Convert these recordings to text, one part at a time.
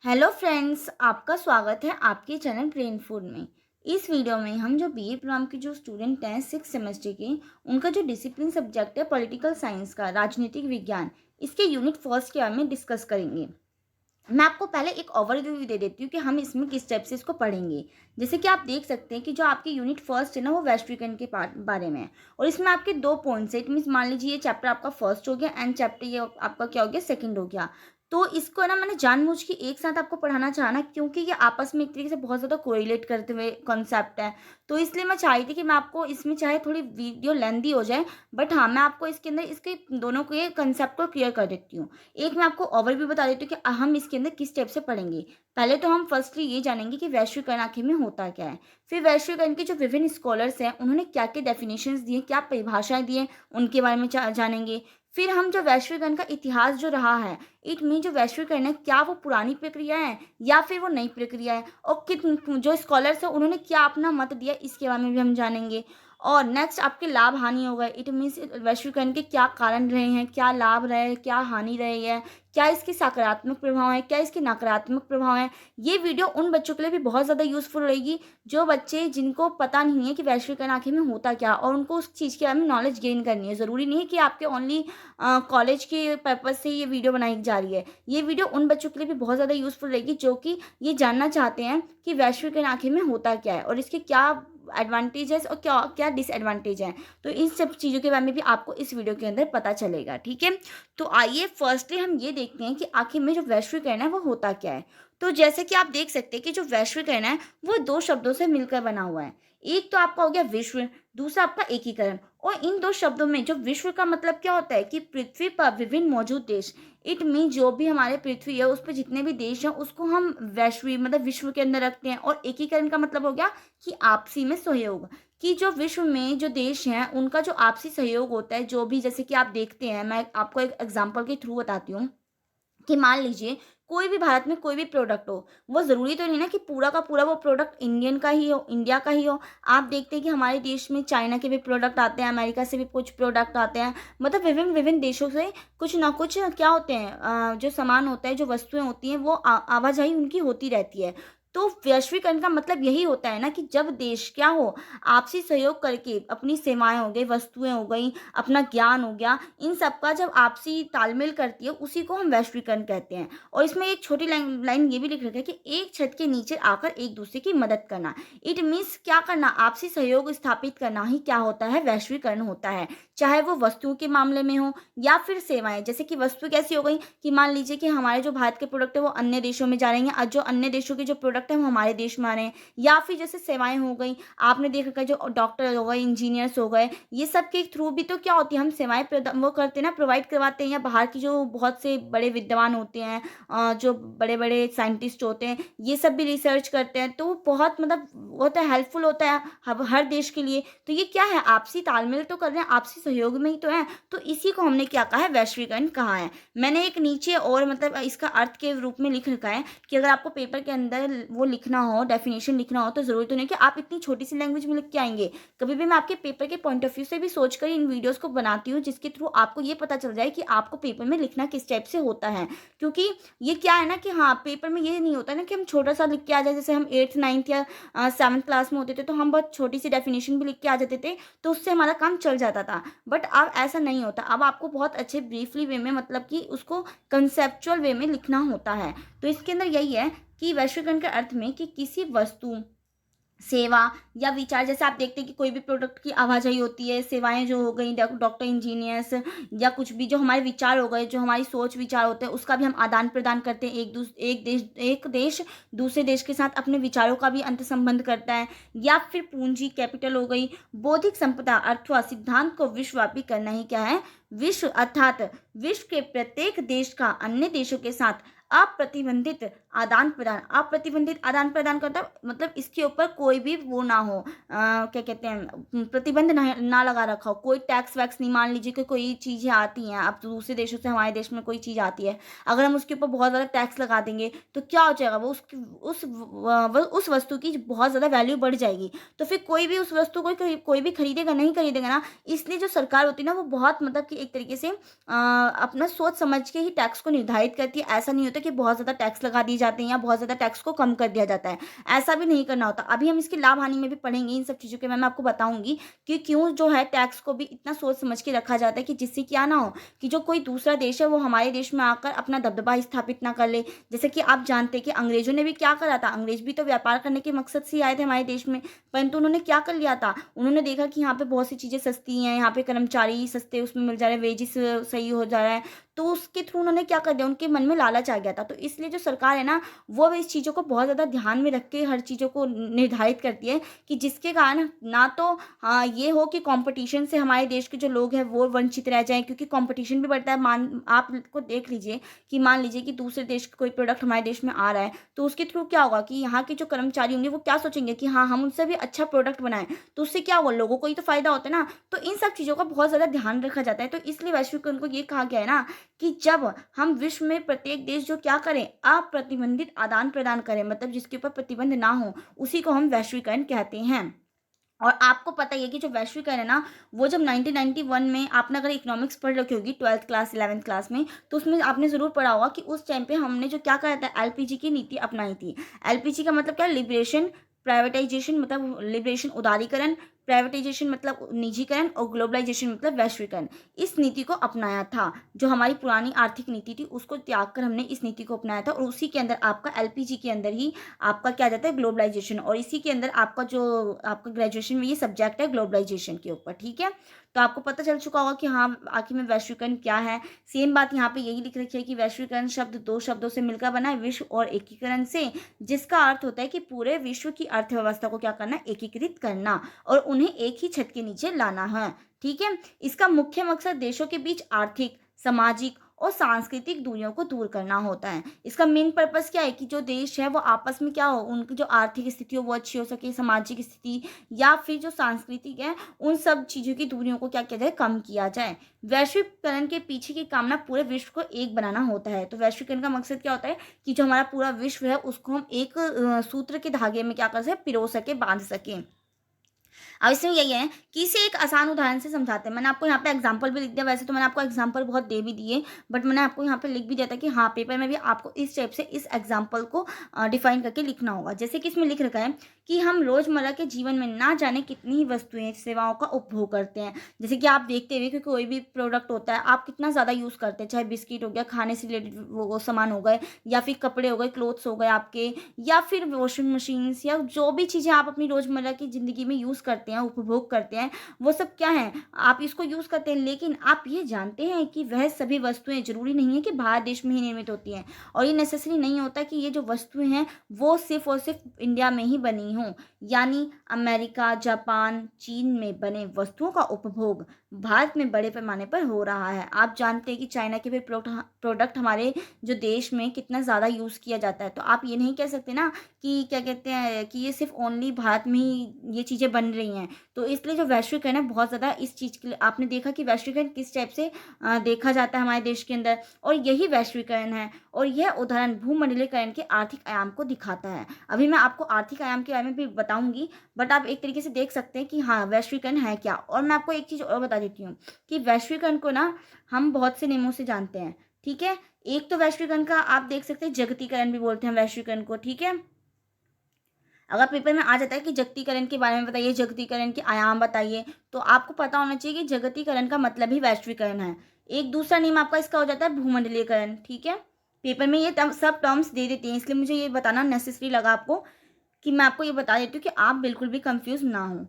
Hello friends, आपका स्वागत है आपके चैनल ब्रेन फूड में। इस वीडियो में हम जो बीए प्रोग्राम के जो स्टूडेंट हैं सिक्स सेमेस्टर के, उनका जो डिसिप्लिन सब्जेक्ट है पॉलिटिकल साइंस का, राजनीतिक विज्ञान, इसके यूनिट फर्स्ट के बारे में डिस्कस करेंगे। मैं आपको पहले एक ओवरव्यू दे देती हूँ कि हम इसमें किस टाइप से इसको पढ़ेंगे। जैसे कि आप देख सकते हैं कि जो आपकी यूनिट फर्स्ट है ना, वो वैश्वीकरण के बारे में है। और इसमें आपके दो पॉइंट्स है। इट मीन्स मान लीजिए ये चैप्टर आपका फर्स्ट हो गया एंड चैप्टर ये आपका क्या हो गया, सेकंड हो गया। तो इसको है ना, मैंने जानबूझ के एक साथ आपको पढ़ाना चाहा ना, क्योंकि ये आपस में एक तरीके से बहुत ज़्यादा कोरिलेट करते हुए कॉन्सेप्ट है। तो इसलिए मैं चाह रही थी कि मैं आपको इसमें, चाहे थोड़ी वीडियो लेंदी हो जाए, बट हाँ, मैं आपको इसके अंदर इसके दोनों के कंसेप्ट को क्लियर कर देती हूँ। एक मैं आपको ओवरव्यू बता देती हूँ कि हम इसके अंदर किस टाइप से पढ़ेंगे। पहले तो हम फर्स्टली ये जानेंगे कि वैश्वीकरण आखिर में होता क्या है। फिर वैश्वीकरण के जो विभिन्न स्कॉलर्स हैं, उन्होंने क्या क्या डेफिनेशंस दिए, क्या परिभाषाएं दी हैं, उनके बारे में जानेंगे। फिर हम जो वैश्वीकरण का इतिहास जो रहा है, इट मीन जो वैश्वीकरण है, क्या वो पुरानी प्रक्रिया है या फिर वो नई प्रक्रिया है, और कित जो स्कॉलर्स हैं उन्होंने क्या अपना मत दिया, इसके बारे में भी हम जानेंगे। और नेक्स्ट आपके लाभ हानि हो गए। इट मीन्स वैश्वीकरण के क्या कारण रहे हैं, क्या लाभ रहे, क्या हानि रही है, क्या इसके सकारात्मक प्रभाव हैं, क्या इसके नकारात्मक प्रभाव हैं। ये वीडियो उन बच्चों के लिए भी बहुत ज़्यादा यूज़फुल रहेगी जो बच्चे जिनको पता नहीं है कि वैश्वीकरण आखिर में होता क्या, और उनको उस चीज़ के बारे में नॉलेज गेन करनी है। ज़रूरी नहीं है कि आपके ओनली कॉलेज के पर्पज़ से ये वीडियो बनाई जा रही है। ये वीडियो उन बच्चों के लिए भी बहुत ज़्यादा यूज़फुल रहेगी जो कि ये जानना चाहते हैं कि वैश्वीकरण आखिर में होता क्या है और इसके क्या एडवांटेजेस और क्या क्या डिसएडवांटेज हैं। तो इन सब चीज़ों के बारे में भी आपको इस वीडियो के अंदर पता चलेगा, ठीक है। तो आइए फर्स्टली हम ये देखते हैं कि आखिर में जो वैश्वीकरण है वो होता क्या है। तो जैसे कि आप देख सकते हैं कि जो वैश्वीकरण है वो दो शब्दों से मिलकर बना हुआ है। एक तो आपका हो गया विश्व, दूसरा आपका एकीकरण। और इन दो शब्दों में जो विश्व का मतलब क्या होता है कि पृथ्वी पर विभिन्न मौजूद देश। इट मीन जो भी हमारे पृथ्वी है उस पर जितने भी देश हैं उसको हम वैश्वी मतलब विश्व के अंदर रखते हैं। और एकीकरण का मतलब हो गया कि आपसी में सहयोग, कि जो विश्व में जो देश हैं उनका जो आपसी सहयोग होता है, जो भी जैसे कि आप देखते हैं, मैं आपको एक एग्जांपल के थ्रू बताती हूँ कि मान लीजिए कोई भी भारत में कोई भी प्रोडक्ट हो, वो ज़रूरी तो नहीं ना कि पूरा का पूरा वो प्रोडक्ट इंडियन का ही हो, इंडिया का ही हो। आप देखते हैं कि हमारे देश में चाइना के भी प्रोडक्ट आते हैं, अमेरिका से भी कुछ प्रोडक्ट आते हैं। मतलब विभिन्न विभिन्न देशों से कुछ ना कुछ क्या होते हैं, जो सामान होता है, जो वस्तुएं होती हैं, वो आवाजाही उनकी होती रहती है। तो वैश्वीकरण का मतलब यही होता है ना कि जब देश क्या हो, आपसी सहयोग करके अपनी सेवाएं हो गई, वस्तुएं हो गई, अपना ज्ञान हो गया, इन सब का जब आपसी तालमेल करती है, उसी को हम वैश्वीकरण कहते हैं। और इसमें एक छोटी लाइन लाइन ये भी लिख रखा है कि एक छत के नीचे आकर एक दूसरे की मदद करना। इट मीन्स क्या करना, आपसी सहयोग स्थापित करना ही क्या होता है, वैश्वीकरण होता है। चाहे वो वस्तुओं के मामले में हो या फिर सेवाएं। जैसे कि वस्तु कैसी हो गई कि मान लीजिए कि हमारे जो भारत के प्रोडक्ट है वो अन्य देशों में जा रहे हैं, और जो अन्य देशों के जो प्रोडक्ट है वो हमारे देश में आ रहे हैं। या फिर जैसे सेवाएं हो गई, आपने देख रखा है जो डॉक्टर हो गए, इंजीनियर्स हो गए, ये सब के थ्रू भी तो क्या होती है, हम सेवाएं वो करते हैं ना, प्रोवाइड करवाते हैं। या बाहर की जो बहुत से बड़े विद्वान होते हैं, जो बड़े बड़े साइंटिस्ट होते हैं, ये सब भी रिसर्च करते हैं। तो वो बहुत मतलब होता है, हेल्पफुल होता है हर देश के लिए। तो ये क्या है, आपसी तालमेल तो कर रहे हैं, आपसी सहयोग में ही तो है। तो इसी को हमने क्या कहा है, वैश्वीकरण कहा है। मैंने एक नीचे और मतलब इसका अर्थ के रूप में लिख रखा है कि अगर आपको पेपर के अंदर वो लिखना हो, डेफिनेशन लिखना हो, तो ज़रूरी तो नहीं कि आप इतनी छोटी सी लैंग्वेज में लिख के आएंगे। कभी भी मैं आपके पेपर के पॉइंट ऑफ व्यू से भी सोच कर इन वीडियोस को बनाती हूँ, जिसके थ्रू आपको ये पता चल जाए कि आपको पेपर में लिखना किस टाइप से होता है। क्योंकि ये क्या है ना कि हाँ, पेपर में ये नहीं होता ना कि हम छोटा सा लिख के आ जाए। जैसे हम एट्थ नाइन्थ या सेवन्थ क्लास में होते थे तो हम बहुत छोटी सी डेफिनेशन भी लिख के आ जाते थे, तो उससे हमारा काम चल जाता था। बट अब ऐसा नहीं होता, अब आपको बहुत अच्छे ब्रीफली वे में, मतलब कि उसको कंसेप्चुअल वे में लिखना होता है। तो इसके अंदर यही है कि वैश्वीकरण के अर्थ में कि किसी वस्तु, सेवा या विचार, जैसे आप देखते हैं कि कोई भी प्रोडक्ट की आवाजाही होती है, सेवाएं जो हो गई, डॉक्टर, इंजीनियर्स, या कुछ भी जो हमारे विचार हो गए, जो हमारी सोच विचार होते हैं, उसका भी हम आदान प्रदान करते हैं। एक देश दूसरे देश के साथ अपने विचारों का भी अंत संबंध करता है। या फिर पूंजी, कैपिटल हो गई, बौद्धिक संपदा अथवा सिद्धांत को विश्वव्यापी करना ही क्या है, विश्व, अर्थात विश्व के प्रत्येक देश का अन्य देशों के साथ अप्रतिबंधित अप्रतिबंधित आदान प्रदान करता है। मतलब इसके ऊपर कोई भी वो ना हो, क्या कहते हैं, प्रतिबंध ना लगा रखा हो, कोई टैक्स वैक्स नहीं। मान लीजिए कि कोई चीज़ें आती हैं, अब दूसरे देशों से हमारे देश में कोई चीज़ आती है, अगर हम उसके ऊपर बहुत ज़्यादा टैक्स लगा देंगे तो क्या हो जाएगा, वो उसकी उस वस्तु की बहुत ज़्यादा वैल्यू बढ़ जाएगी। तो फिर कोई भी उस वस्तु को कोई भी खरीदेगा नहीं, खरीदेगा ना। इसलिए जो सरकार होती है ना, वो बहुत मतलब कि एक तरीके से अपना सोच समझ के ही टैक्स को निर्धारित करती है। ऐसा नहीं होता होता कि बहुत ज़्यादा टैक्स लगा दिए जाते हैं या बहुत ज़्यादा टैक्स को कम कर दिया जाता है। ऐसा भी नहीं करना होता। अभी हम इसकी लाभ हानि में भी पढ़ेंगे इन सब चीज़ों के, मैं आपको बताऊँगी कि क्यों जो है टैक्स को भी इतना सोच समझ के रखा जाता है कि जिससे क्या ना हो कि जो कोई दूसरा देश है वो हमारे देश में आकर अपना दबदबा स्थापित ना कर ले। जैसे कि आप जानते हैं कि अंग्रेज़ों ने भी क्या करा था, अंग्रेज़ भी तो व्यापार करने के मकसद से ही आए थे हमारे देश में, परंतु उन्होंने क्या कर लिया था, उन्होंने देखा कि यहाँ पे बहुत सी चीज़ें सस्ती हैं, यहाँ पे कर्मचारी सस्ते उसमें मिल जा रहे हैं, वेजेस सही हो जा रहा है, तो उसके थ्रू उन्होंने क्या कर दिया, उनके मन में लालच आ गया था। तो इसलिए जो सरकार है ना, वो अब इस चीज़ों को बहुत ज़्यादा ध्यान में रख के हर चीज़ों को निर्धारित करती है कि जिसके कारण ना तो ये हो कि कॉम्पिटिशन से हमारे देश के जो लोग हैं वो वंचित रह जाएँ, क्योंकि कॉम्पिटिशन भी बढ़ता है। आप को देख लीजिए कि मान लीजिए कि दूसरे देश का कोई प्रोडक्ट हमारे देश में आ रहा है, तो उसके थ्रू क्या होगा कि यहाँ के जो कर्मचारी होंगे वो क्या सोचेंगे कि हाँ, हम उनसे भी अच्छा प्रोडक्ट बनाएँ, तो उससे क्या होगा, लोगों को ही तो फ़ायदा होता है ना। तो इन सब चीज़ों का बहुत ज़्यादा ध्यान रखा जाता है। तो इसलिए वैश्वीकरण को ये कहा गया है ना कि जब हम विश्व में प्रत्येक देश जो क्या करें, अप्रतिबंधित आदान-प्रदान करें, मतलब जिसके ऊपर प्रतिबंध ना हो, उसी को हम वैश्वीकरण कहते हैं। और आपको पता ही है कि जो वैश्वीकरण है ना, वो जब 1991 में आपने अगर इकोनॉमिक्स पढ़ रखी होगी 12th क्लास, 11th क्लास में, तो उसमें आपने ज़रूर पढ़ा होगा कि उस टाइम पे हमने जो क्या करा था, एलपीजी की नीति अपनाई थी। एलपीजी का मतलब क्या है? लिबरेशन, प्राइवेटाइजेशन मतलब लिबरेशन उदारीकरण, प्राइवेटाइजेशन मतलब निजीकरण और ग्लोबलाइजेशन मतलब वैश्वीकरण। इस नीति को अपनाया था। जो हमारी पुरानी आर्थिक नीति थी उसको त्याग कर हमने इस नीति को अपनाया था, और उसी के अंदर आपका एलपीजी के अंदर ही आपका क्या आ जाता है, ग्लोबलाइजेशन, और इसी के अंदर आपका जो आपका ग्रेजुएशन में ये सब्जेक्ट है ग्लोबलाइजेशन के ऊपर, ठीक है। तो आपको पता चल चुका होगा कि हाँ, आखिर में वैश्वीकरण क्या है। सेम बात यहाँ पे यही लिख रखी है कि वैश्वीकरण शब्द दो शब्दों से मिलकर बना है, विश्व और एकीकरण से, जिसका अर्थ होता है कि पूरे विश्व की अर्थव्यवस्था को क्या करना, एकीकृत करना और उन्हें एक ही छत के नीचे लाना है, ठीक है। इसका मुख्य मकसद देशों के बीच आर्थिक, सामाजिक और सांस्कृतिक दूरियों को दूर करना होता है। इसका मेन पर्पस क्या है कि जो देश है वो आपस में क्या हो, उनकी जो आर्थिक स्थिति हो वो अच्छी हो सके, सामाजिक स्थिति या फिर जो सांस्कृतिक है, उन सब चीज़ों की दूरियों को क्या किया जाए, कम किया जाए। वैश्वीकरण के पीछे की कामना पूरे विश्व को एक बनाना होता है। तो वैश्वीकरण का मकसद क्या होता है कि जो हमारा पूरा विश्व है उसको हम एक सूत्र के धागे में क्या कर सकें, पिरो सके, बांध सकें। अब इसमें यही है कि इसे एक आसान उदाहरण से समझाते हैं। मैंने आपको यहाँ पे एग्जांपल भी लिख दिया, वैसे तो मैंने आपको एग्जांपल बहुत दे भी दिए, बट मैंने आपको यहाँ पे लिख भी दिया था कि हाँ, पेपर में भी आपको इस टाइप से इस एग्जांपल को डिफाइन करके लिखना होगा। जैसे कि इसमें लिख रखा है कि हम रोज़मर्रा के जीवन में ना जाने कितनी ही वस्तुएं, सेवाओं का उपभोग करते हैं। जैसे कि आप देखते हुए कि कोई भी प्रोडक्ट होता है आप कितना ज़्यादा यूज़ करते हैं, चाहे बिस्किट हो गया, खाने से रिलेटेड वो सामान हो गए, या फिर कपड़े हो गए, क्लोथ्स हो गए आपके, या फिर वॉशिंग मशीन्स, या जो भी चीज़ें आप अपनी रोज़मर्रा की ज़िंदगी में यूज़ करते हैं, उपभोग करते हैं, वो सब क्या है, आप इसको यूज़ करते हैं। लेकिन आप ये जानते हैं कि वह सभी वस्तुएं ज़रूरी नहीं है कि बाहर देश में ही निर्मित होती हैं, और ये नेसेसरी नहीं होता कि ये जो वस्तुएं हैं वो सिर्फ और सिर्फ इंडिया में ही बनी हों। यानी अमेरिका, जापान, चीन में बने वस्तुओं का उपभोग भारत में बड़े पैमाने पर हो रहा है। आप जानते हैं कि चाइना के भी प्रोडक्ट हमारे जो देश में कितना ज़्यादा यूज़ किया जाता है। तो आप ये नहीं कह सकते ना कि क्या कहते हैं कि ये सिर्फ ओनली भारत में ही ये चीज़ें बन रही हैं। तो इसलिए जो वैश्वीकरण है बहुत ज़्यादा इस चीज़ के लिए, आपने देखा कि वैश्वीकरण किस टाइप से देखा जाता है हमारे देश के अंदर, और यही वैश्वीकरण है, और यह उदाहरण भूमंडलीकरण के आर्थिक आयाम को दिखाता है। अभी मैं आपको आर्थिक आयाम के बारे में भी बताऊंगी, बट आप एक तरीके से देख सकते हैं कि हाँ, वैश्वीकरण है क्या। और मैं आपको एक चीज़ और बता देती हूँ कि वैश्वीकरण को ना हम बहुत से नियमों से जानते हैं, ठीक है। एक तो वैश्वीकरण का आप देख सकते हैं जगतीकरण भी बोलते हैं वैश्वीकरण को, ठीक है। अगर पेपर में आ जाता है कि जगतीकरण के बारे में बताइए, जगतीकरण के आयाम बताइए, तो आपको पता होना चाहिए कि जगतीकरण का मतलब ही वैश्वीकरण है। एक दूसरा नियम आपका इसका हो जाता है भूमंडलीकरण, ठीक है। पेपर में ये सब टर्म्स दे देते हैं, इसलिए मुझे ये बताना नेसेसरी लगा आपको कि मैं आपको ये बता देती हूँ कि आप बिल्कुल भी कंफ्यूज ना हो।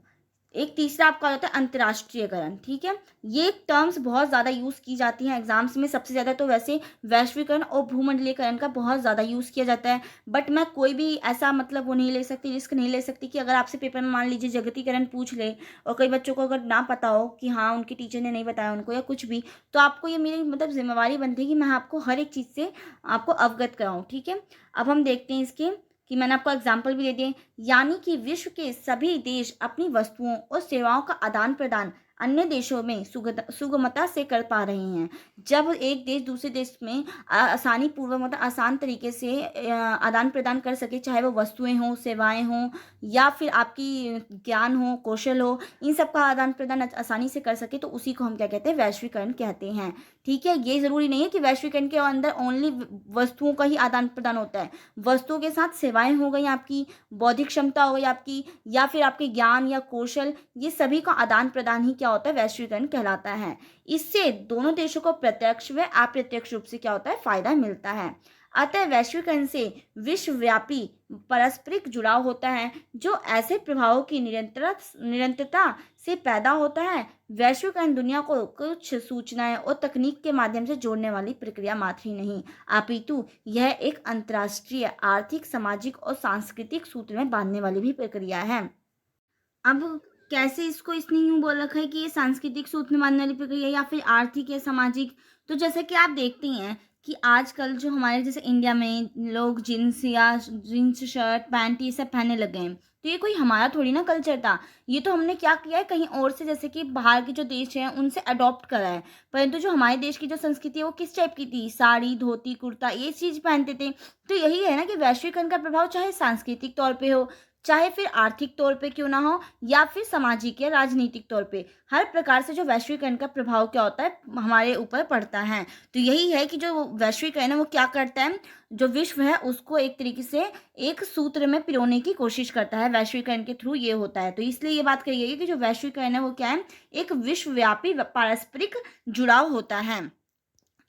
एक तीसरा आपका होता है अंतर्राष्ट्रीयकरण, ठीक है। ये टर्म्स बहुत ज़्यादा यूज़ की जाती हैं एग्जाम्स में, सबसे ज़्यादा तो वैसे वैश्वीकरण और भूमंडलीकरण का बहुत ज़्यादा यूज़ किया जाता है। बट मैं कोई भी ऐसा मतलब वो नहीं ले सकती, रिस्क नहीं ले सकती कि अगर आपसे पेपर में मान लीजिए जगतीकरण पूछ ले, और कई बच्चों को अगर ना पता हो कि हाँ, उनके टीचर ने नहीं बताया उनको या कुछ भी, तो आपको ये मेरी मतलब जिम्मेवारी बनती है कि मैं आपको हर एक चीज़ से आपको अवगत कराऊँ, ठीक है। अब हम देखते हैं इसके कि मैंने आपको एग्जाम्पल भी दे दिए। यानी कि विश्व के सभी देश अपनी वस्तुओं और सेवाओं का आदान प्रदान अन्य देशों में सुगमता से कर पा रहे हैं। जब एक देश दूसरे देश में आसानी पूर्वक मतलब आसान तरीके से आदान प्रदान कर सके, चाहे वो वस्तुएं हों, सेवाएं हों, या फिर आपकी ज्ञान हो, कौशल हो, इन सब का आदान प्रदान आसानी से कर सके, तो उसी को हम क्या कहते हैं, वैश्वीकरण कहते हैं, ठीक है, ये ज़रूरी नहीं है कि वैश्वीकरण के अंदर ओनली वस्तुओं का ही आदान प्रदान होता है। वस्तुओं के साथ सेवाएं हो गई आपकी, बौद्धिक क्षमता हो गई आपकी, या फिर आपके ज्ञान या कौशल, ये सभी का आदान प्रदान ही क्या होता है, वैश्वीकरण कहलाता है। इससे दोनों देशों को प्रत्यक्ष व अप्रत्यक्ष रूप से क्या होता है, फायदा मिलता है। अतः वैश्वीकरण से विश्वव्यापी पारस्परिक जुड़ाव होता है, जो ऐसे प्रभावों की निरंतरता से पैदा होता है। वैश्वीकरण दुनिया को कुछ सूचनाएं और तकनीक के माध्यम से जोड़ने वाली प्रक्रिया मात्र ही नहीं, अपितु यह एक अंतर्राष्ट्रीय आर्थिक, सामाजिक और सांस्कृतिक सूत्र में बांधने वाली भी प्रक्रिया है। अब कैसे इसको इसने यूं बोल रखा है कि ये सांस्कृतिक सूत्र में बांधने वाली प्रक्रिया या फिर आर्थिक या सामाजिक। तो जैसे कि आप देखते हैं कि आजकल जो हमारे जैसे इंडिया में लोग जींस या जींस शर्ट पैंट ये सब पहनने लग गए हैं, तो ये कोई हमारा थोड़ी ना कल्चर था। ये तो हमने क्या किया है, कहीं और से, जैसे कि बाहर के जो देश हैं उनसे अडॉप्ट करा है। परंतु जो हमारे देश की जो संस्कृति है वो किस टाइप की थी, साड़ी धोती कुर्ता ये चीज़ पहनते थे। तो यही है ना कि वैश्वीकरण का प्रभाव चाहे सांस्कृतिक तौर पे हो, चाहे फिर आर्थिक तौर पे क्यों ना हो, या फिर सामाजिक या राजनीतिक तौर पे, हर प्रकार से जो वैश्वीकरण का प्रभाव क्या होता है हमारे ऊपर पड़ता है। तो यही है कि जो वैश्वीकरण है वो क्या करता है, जो विश्व है उसको एक तरीके से एक सूत्र में पिरोने की कोशिश करता है। वैश्वीकरण के थ्रू ये होता है। तो इसलिए ये बात कही गई है कि जो वैश्वीकरण है वो क्या है, एक विश्वव्यापी पारस्परिक जुड़ाव होता है।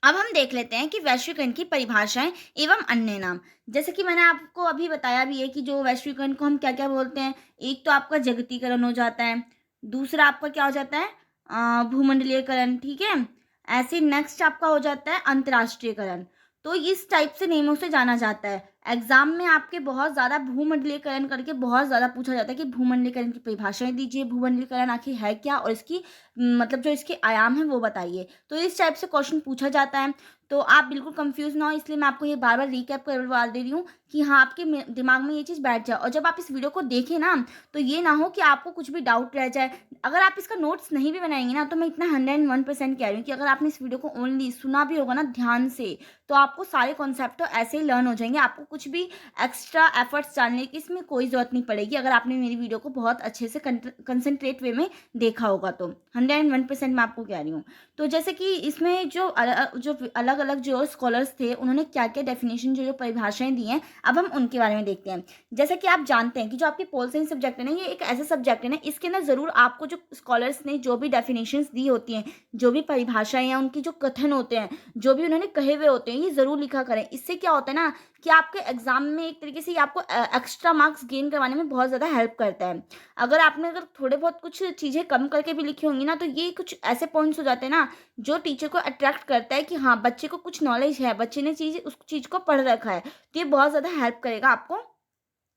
अब हम देख लेते हैं कि वैश्वीकरण की परिभाषाएं एवं अन्य नाम। जैसे कि मैंने आपको अभी बताया भी है कि जो वैश्वीकरण को हम क्या क्या बोलते हैं। एक तो आपका जगतीकरण हो जाता है, दूसरा आपका क्या हो जाता है, भूमंडलीयकरण, ठीक है। ऐसे नेक्स्ट आपका हो जाता है अंतर्राष्ट्रीयकरण। तो इस टाइप से नेमों से जाना जाता है। एग्जाम में आपके बहुत ज़्यादा भूमंडलीकरण करके बहुत ज़्यादा पूछा जाता है कि भूमंडलीकरण की परिभाषाएं दीजिए, भूमंडलीकरण आखिर है क्या, और इसकी मतलब जो इसके आयाम है वो बताइए। तो इस टाइप से क्वेश्चन पूछा जाता है। तो आप बिल्कुल कंफ्यूज ना हो, इसलिए मैं आपको ये बार बार रिकैप करवा दे रही हूँ कि हाँ आपके दिमाग में ये चीज़ बैठ जाए, और जब आप इस वीडियो को देखें ना तो ये ना हो कि आपको कुछ भी डाउट रह जाए। अगर आप इसका नोट्स नहीं भी बनाएंगे ना, तो मैं इतना 101% कह रही हूँ कि अगर आपने इस वीडियो को ओनली सुना भी होगा ना ध्यान से, तो आपको सारे कॉन्सेप्ट तो ऐसे ही लर्न हो जाएंगे। आपको कुछ भी एक्स्ट्रा एफर्ट्स डालने की इसमें कोई ज़रूरत नहीं पड़ेगी, अगर आपने मेरी वीडियो को बहुत अच्छे से कंसंट्रेट वे में देखा होगा तो। 101% मैं आपको कह रही हूँ। तो जैसे कि इसमें जो अलग अलग जो स्कॉलर्स थे उन्होंने क्या क्या डेफिनेशन जो परिभाषाएं दी हैं, अब हम उनके बारे में देखते हैं। जैसे कि आप जानते हैं कि जो आपके पोल साइंस सब्जेक्ट है ना, ये एक ऐसा सब्जेक्ट है ना, इसके अंदर ज़रूर आपको जो स्कॉलर्स ने जो भी डेफिनेशंस दी होती हैं, जो भी परिभाषाएं हैं, उनकी जो कथन होते हैं, जो भी उन्होंने कहे हुए होते हैं, ये ज़रूर लिखा करें। इससे क्या होता है ना कि आपके एग्जाम में एक तरीके से ये आपको एक्स्ट्रा मार्क्स गेन करवाने में बहुत ज़्यादा हेल्प करता है। अगर थोड़े बहुत कुछ चीज़ें कम करके भी लिखी होंगी ना, तो ये कुछ ऐसे पॉइंट्स हो जाते हैं ना जो टीचर को अट्रैक्ट करता है कि हाँ बच्चे को कुछ नॉलेज है, बच्चे ने उस चीज़ को पढ़ रखा है। तो ये बहुत ज़्यादा हेल्प करेगा आपको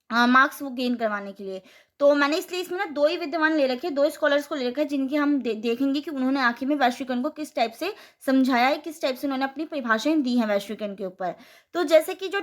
मार्क्स वो गेन करवाने के लिए। तो मैंने इसलिए इसमें ना 2 ही विद्वान ले रखे हैं, 2 स्कॉलर्स को ले रखा है, जिनकी हम देखेंगे कि उन्होंने आखिर में वैश्वीकरण को किस टाइप से समझाया है, किस टाइप से उन्होंने अपनी परिभाषाएँ दी हैं वैश्वीकरण के ऊपर। तो जैसे कि जो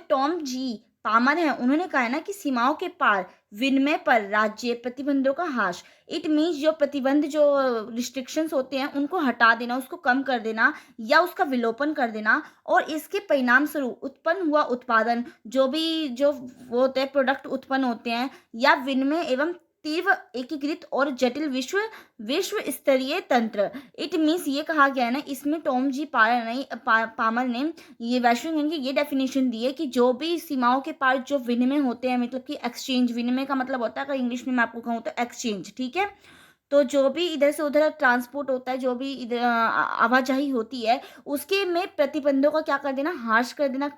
टॉम जी पामर हैं, उन्होंने कहा है ना कि सीमाओं के पार विनिमय पर राज्य प्रतिबंधों का ह्रास। इट मीन्स जो प्रतिबंध, जो रिस्ट्रिक्शंस होते हैं उनको हटा देना, उसको कम कर देना या उसका विलोपन कर देना, और इसके परिणाम स्वरूप उत्पन्न हुआ उत्पादन, जो वो होते हैं प्रोडक्ट उत्पन्न होते हैं, या विनिमय एवं तीव्र एकीकृत और जटिल विश्व स्तरीय तंत्र। इट मीन्स ये कहा गया है ना, इसमें टॉम जी पामर ने ये वैश्वीकरण की ये डेफिनेशन दी है कि जो भी सीमाओं के पार जो विनिमय होते हैं, मतलब कि एक्सचेंज, विनिमय का मतलब होता है, अगर इंग्लिश में मैं आपको कहूँ तो एक्सचेंज, ठीक है। तो जो भी इधर से उधर ट्रांसपोर्ट होता है, जो भी इधर आवाजाही होती है, उसके में प्रतिबंधों का क्या कर देना, ह्रास कर देना,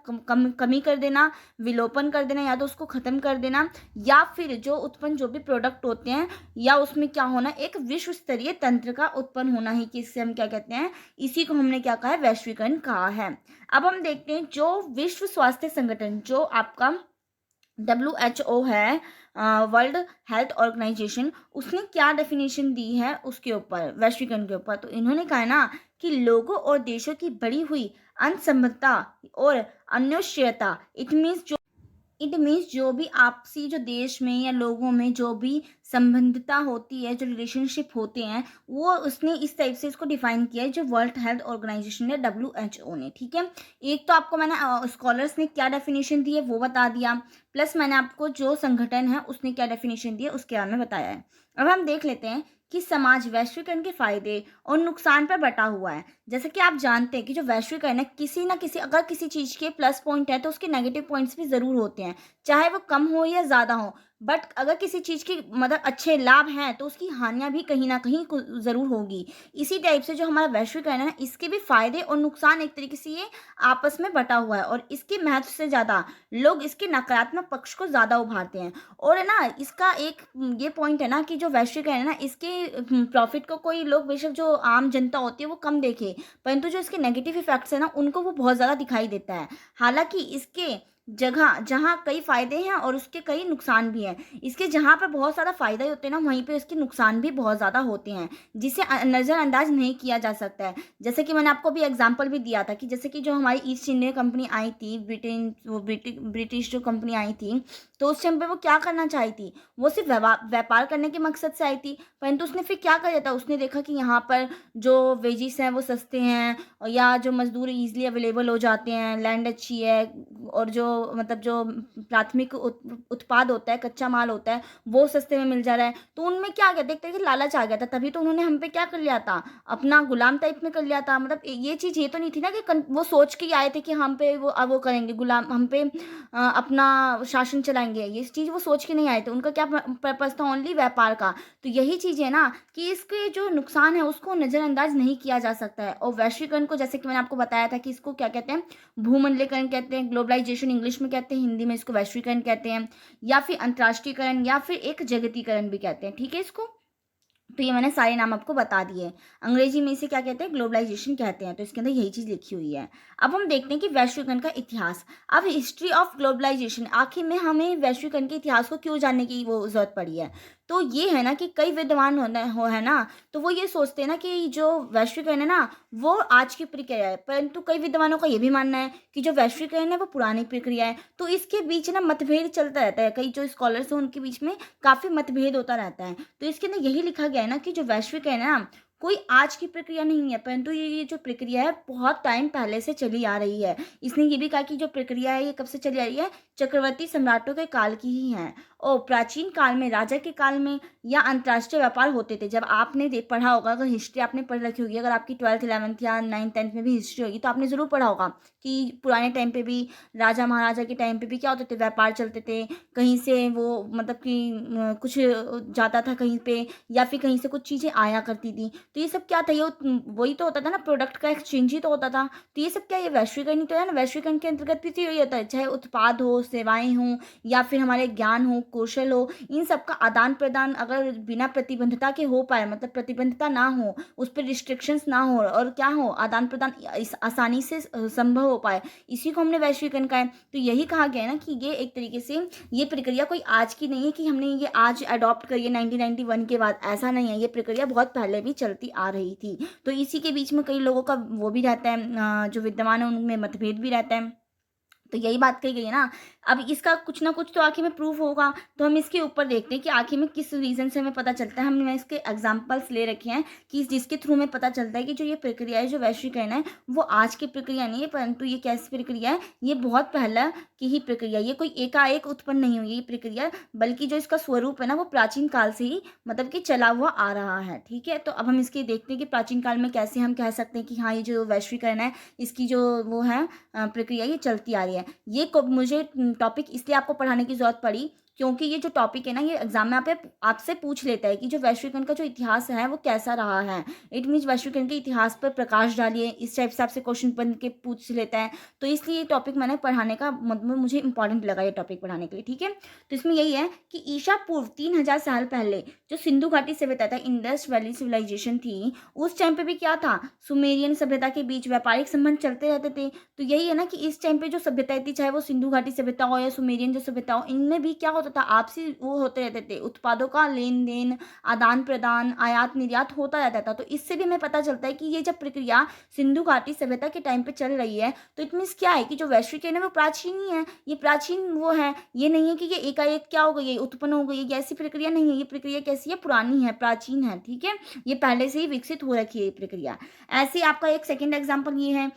कमी कर देना, विलोपन कर देना, या तो उसको ख़त्म कर देना, या फिर जो उत्पन्न जो भी प्रोडक्ट होते हैं, या उसमें क्या होना, एक विश्व स्तरीय तंत्र का उत्पन्न होना ही, किससे हम क्या कहते हैं, इसी को हमने क्या कहा है, वैश्वीकरण कहा है। अब हम देखते हैं जो विश्व स्वास्थ्य संगठन, जो आपका WHO है, वर्ल्ड हेल्थ ऑर्गेनाइजेशन, उसने क्या डेफिनेशन दी है उसके ऊपर, वैश्वीकरण के ऊपर। तो इन्होंने कहा है ना कि लोगों और देशों की बढ़ी हुई अंतर्संबंधता और अन्योन्यता, इट मीन्स जो भी आपसी जो देश में या लोगों में जो भी संबंधता होती है, जो रिलेशनशिप होते हैं, वो उसने इस टाइप से इसको डिफाइन किया है, जो वर्ल्ड हेल्थ ऑर्गेनाइजेशन ने, WHO ने, ठीक है। एक तो आपको मैंने स्कॉलर्स ने क्या डेफिनेशन दी है वो बता दिया, प्लस मैंने आपको जो संगठन है उसने क्या डेफिनेशन दी है उसके बारे में बताया है। अब हम देख लेते हैं कि समाज वैश्वीकरण के फायदे और नुकसान पर बटा हुआ है। जैसे कि आप जानते हैं कि जो वैश्वीकरण है, किसी ना किसी, अगर किसी चीज़ के प्लस पॉइंट है तो उसके नेगेटिव पॉइंट्स भी ज़रूर होते हैं, चाहे वो कम हो या ज़्यादा हो। बट अगर किसी चीज़ की मतलब अच्छे लाभ हैं तो उसकी हानियाँ भी कहीं ना कहीं ज़रूर होगी। इसी टाइप से जो हमारा वैश्वीकरण है ना, इसके भी फायदे और नुकसान एक तरीके से ये आपस में बटा हुआ है, और इसके महत्व से ज़्यादा लोग इसके नकारात्मक पक्ष को ज़्यादा उभारते हैं। और है ना, इसका एक ये पॉइंट है ना कि जो वैश्वीकरण है ना, इसके प्रॉफिट को कोई लोग, बेशक जो आम जनता होती है वो कम देखे, परंतु जो इसके नेगेटिव इफेक्ट्स है ना, उनको वो बहुत ज़्यादा दिखाई देता है। हालांकि इसके जगह जहाँ कई फायदे हैं और उसके कई नुकसान भी हैं। इसके जहाँ पर बहुत सारा फायदा ही होते हैं ना, वहीं पे इसके नुकसान भी बहुत ज़्यादा होते हैं, जिसे नज़रअंदाज नहीं किया जा सकता है। जैसे कि मैंने आपको भी एग्जांपल भी दिया था कि जैसे कि जो हमारी ईस्ट इंडिया कंपनी आई थी, ब्रिटेन, वो ब्रिटिश जो कंपनी आई थी, तो उस टाइम पे वो क्या करना चाही थी, वो सिर्फ व्यापार करने के मकसद से आई थी। परंतु उसने फिर क्या किया था, उसने देखा कि यहाँ पर जो वेजिस हैं वो सस्ते हैं, और या जो मजदूर ईजिली अवेलेबल हो जाते हैं, लैंड अच्छी है, और जो मतलब जो प्राथमिक उत्पाद होता है, कच्चा माल होता है, वो सस्ते में मिल जा रहा है। तो उनमें क्या आ गया, देखते कि लालच आ गया था, तभी तो उन्होंने हम पे क्या कर लिया था, अपना गुलाम टाइप में कर लिया था। मतलब ये चीज़ ये तो नहीं थी ना कि वो सोच के ही आए थे कि हम पे वो करेंगे गुलाम, हम पे अपना शासन चलाएंगे। ये चीज़ वो सोच के नहीं आए थे, उनका क्या पर्पज़ था, ओनली व्यापार का। तो यही चीज़ है ना कि इसके जो नुकसान है उसको नज़रअंदाज नहीं किया जा सकता है। और वैश्वीकरण को, जैसे कि मैंने आपको बताया था कि इसको क्या कहते हैं, भूमंडलीकरण कहते हैं, ग्लोबलाइजेशन इंग्लिश में कहते हैं, हिंदी में इसको वैश्वीकरण कहते हैं, या फिर अंतर्राष्ट्रीयकरण, या फिर एक जगतीकरण भी कहते हैं। ठीक है इसको। तो ये मैंने सारे नाम आपको बता दिए। अंग्रेजी में इसे क्या कहते हैं, ग्लोबलाइजेशन कहते हैं। तो इसके अंदर यही चीज़ लिखी हुई है। अब हम देखते हैं कि वैश्वीकरण का इतिहास। अब हिस्ट्री ऑफ ग्लोबलाइजेशन, आखिर में हमें वैश्वीकरण के इतिहास को क्यों जानने की वो जरूरत पड़ी है। तो ये है ना कि कई विद्वान है ना, तो वो ये सोचते हैं ना कि जो वैश्वीकरण है ना, वो आज की प्रक्रिया है, परंतु कई विद्वानों का ये भी मानना है कि जो वैश्वीकरण है वो पुरानी प्रक्रिया है। तो इसके बीच ना मतभेद चलता रहता है, कई जो स्कॉलर्स हैं उनके बीच में काफ़ी मतभेद होता रहता है। तो इसके अंदर यही लिखा गया है ना कि जो वैश्वीकरण है ना, कोई आज की प्रक्रिया नहीं है, परंतु ये जो प्रक्रिया है बहुत टाइम पहले से चली आ रही है। इसने ये भी कहा कि जो प्रक्रिया है ये कब से चली आ रही है, चक्रवर्ती सम्राटों के काल की ही है। और प्राचीन काल में, राजा के काल में, या अंतर्राष्ट्रीय व्यापार होते थे। जब आपने पढ़ा होगा, अगर हिस्ट्री आपने पढ़ रखी होगी, अगर आपकी 12th 11th या 9th 10th में भी हिस्ट्री होगी, तो आपने ज़रूर पढ़ा होगा कि पुराने टाइम पे भी, राजा महाराजा के टाइम पे भी क्या होते थे, व्यापार चलते थे। कहीं से वो मतलब कि कुछ जाता था कहीं पे, या फिर कहीं से कुछ चीज़ें आया करती थी। तो ये सब क्या था, ये वही तो होता था ना, प्रोडक्ट का एक्सचेंज ही तो होता था। तो ये सब क्या, ये वैश्वीकरण ही तो है ना। वैश्वीकरण के अंतर्गत भी तो यही होता है, चाहे उत्पाद हो, सेवाएं हों, या फिर हमारे ज्ञान हो, कौशल हो, इन सब का आदान प्रदान अगर बिना प्रतिबंधता के हो पाए, मतलब प्रतिबंधता ना हो, उस पर रिस्ट्रिक्शंस ना हो, और क्या हो, आदान प्रदान आसानी से संभव हो पाए, इसी को हमने वैश्वीकरण कहा है। तो यही कहा गया है ना कि ये एक तरीके से ये प्रक्रिया कोई आज की नहीं है कि हमने ये आज अडॉप्ट करी है 1991 के बाद, ऐसा नहीं है। ये प्रक्रिया बहुत पहले भी चलती आ रही थी। तो इसी के बीच में कई लोगों का वो भी रहता है, जो विद्वान है उनमें मतभेद भी रहता है। तो यही बात कही गई है ना। अब इसका कुछ ना कुछ तो आखिर में प्रूफ होगा, तो हम इसके ऊपर देखते हैं कि आखिर में किस रीज़न से हमें पता चलता है। हमने इसके एग्जांपल्स ले रखे हैं कि जिसके थ्रू हमें पता चलता है कि जो ये प्रक्रिया है, जो वैश्वीकरण है, वो आज की प्रक्रिया नहीं है, परंतु ये कैसी प्रक्रिया है, ये बहुत पहला की ही प्रक्रिया। ये कोई एकाएक उत्पन्न नहीं हुई ये प्रक्रिया, बल्कि जो इसका स्वरूप है ना, वो प्राचीन काल से ही मतलब कि चला हुआ आ रहा है। ठीक है। तो अब हम इसके देखते हैं कि प्राचीन काल में कैसे हम कह सकते हैं कि हाँ, ये जो वैश्वीकरण है, इसकी जो वो है प्रक्रिया, ये चलती आ रही है। मुझे टॉपिक इसलिए आपको पढ़ाने की ज़रूरत पड़ी क्योंकि ये जो टॉपिक है ना, ये एग्जाम में आपसे पूछ लेता है कि जो वैश्वीकरण का जो इतिहास है वो कैसा रहा है। इट मीन्स वैश्वीकरण के इतिहास पर प्रकाश डालिए, इस टाइप से आपसे क्वेश्चन बन के पूछ लेता है। तो इसलिए ये टॉपिक मैंने पढ़ाने का मतलब मुझे इंपॉर्टेंट लगा ये टॉपिक पढ़ाने के लिए। ठीक है। तो इसमें यही है कि ईसा पूर्व 3000 साल पहले जो सिंधु घाटी सभ्यता था, इंडस वैली सिविलाइजेशन थी, उस टाइम पे भी क्या था, सुमेरियन सभ्यता के बीच व्यापारिक संबंध चलते रहते थे। तो यही है ना कि इस टाइम पे जो सभ्यता थी, चाहे वो सिंधु घाटी सभ्यता हो या सुमेरियन जो सभ्यता हो, इनमें भी क्या होता था, आपसी वो होते रहते थे, उत्पादों का लेन देन, आदान प्रदान, आयात निर्यात होता रहता था। तो इससे भी हमें पता चलता है कि ये जब प्रक्रिया सिंधु घाटी सभ्यता के टाइम पे चल रही है, तो इट मीन्स क्या है कि जो वैश्वीकरण है वो प्राचीन ही है। ये प्राचीन वो है, ये नहीं है कि ये एकाएक क्या हो गई, ये उत्पन्न हो गई, ये ऐसी प्रक्रिया नहीं है। ये प्रक्रिया कैसी है, पुरानी है, प्राचीन है। ठीक है। ये पहले से ही विकसित हो रखी है ये प्रक्रिया। ऐसे आपका एक सेकेंड एग्जाम्पल ये है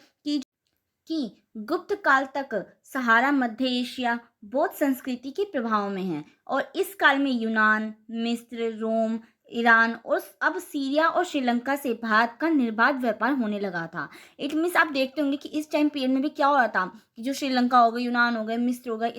कि गुप्त काल तक सहारा मध्य एशिया बौद्ध संस्कृति के प्रभाव में है, और इस काल में यूनान, मिस्र, रोम, ईरान और अब सीरिया और श्रीलंका से भारत का निर्बाध व्यापार होने लगा था। इट मीन्स आप देखते होंगे कि इस टाइम पीरियड में भी क्या हो रहा था कि जो श्रीलंका हो गई, यूनान हो गए, मिस्र हो गए,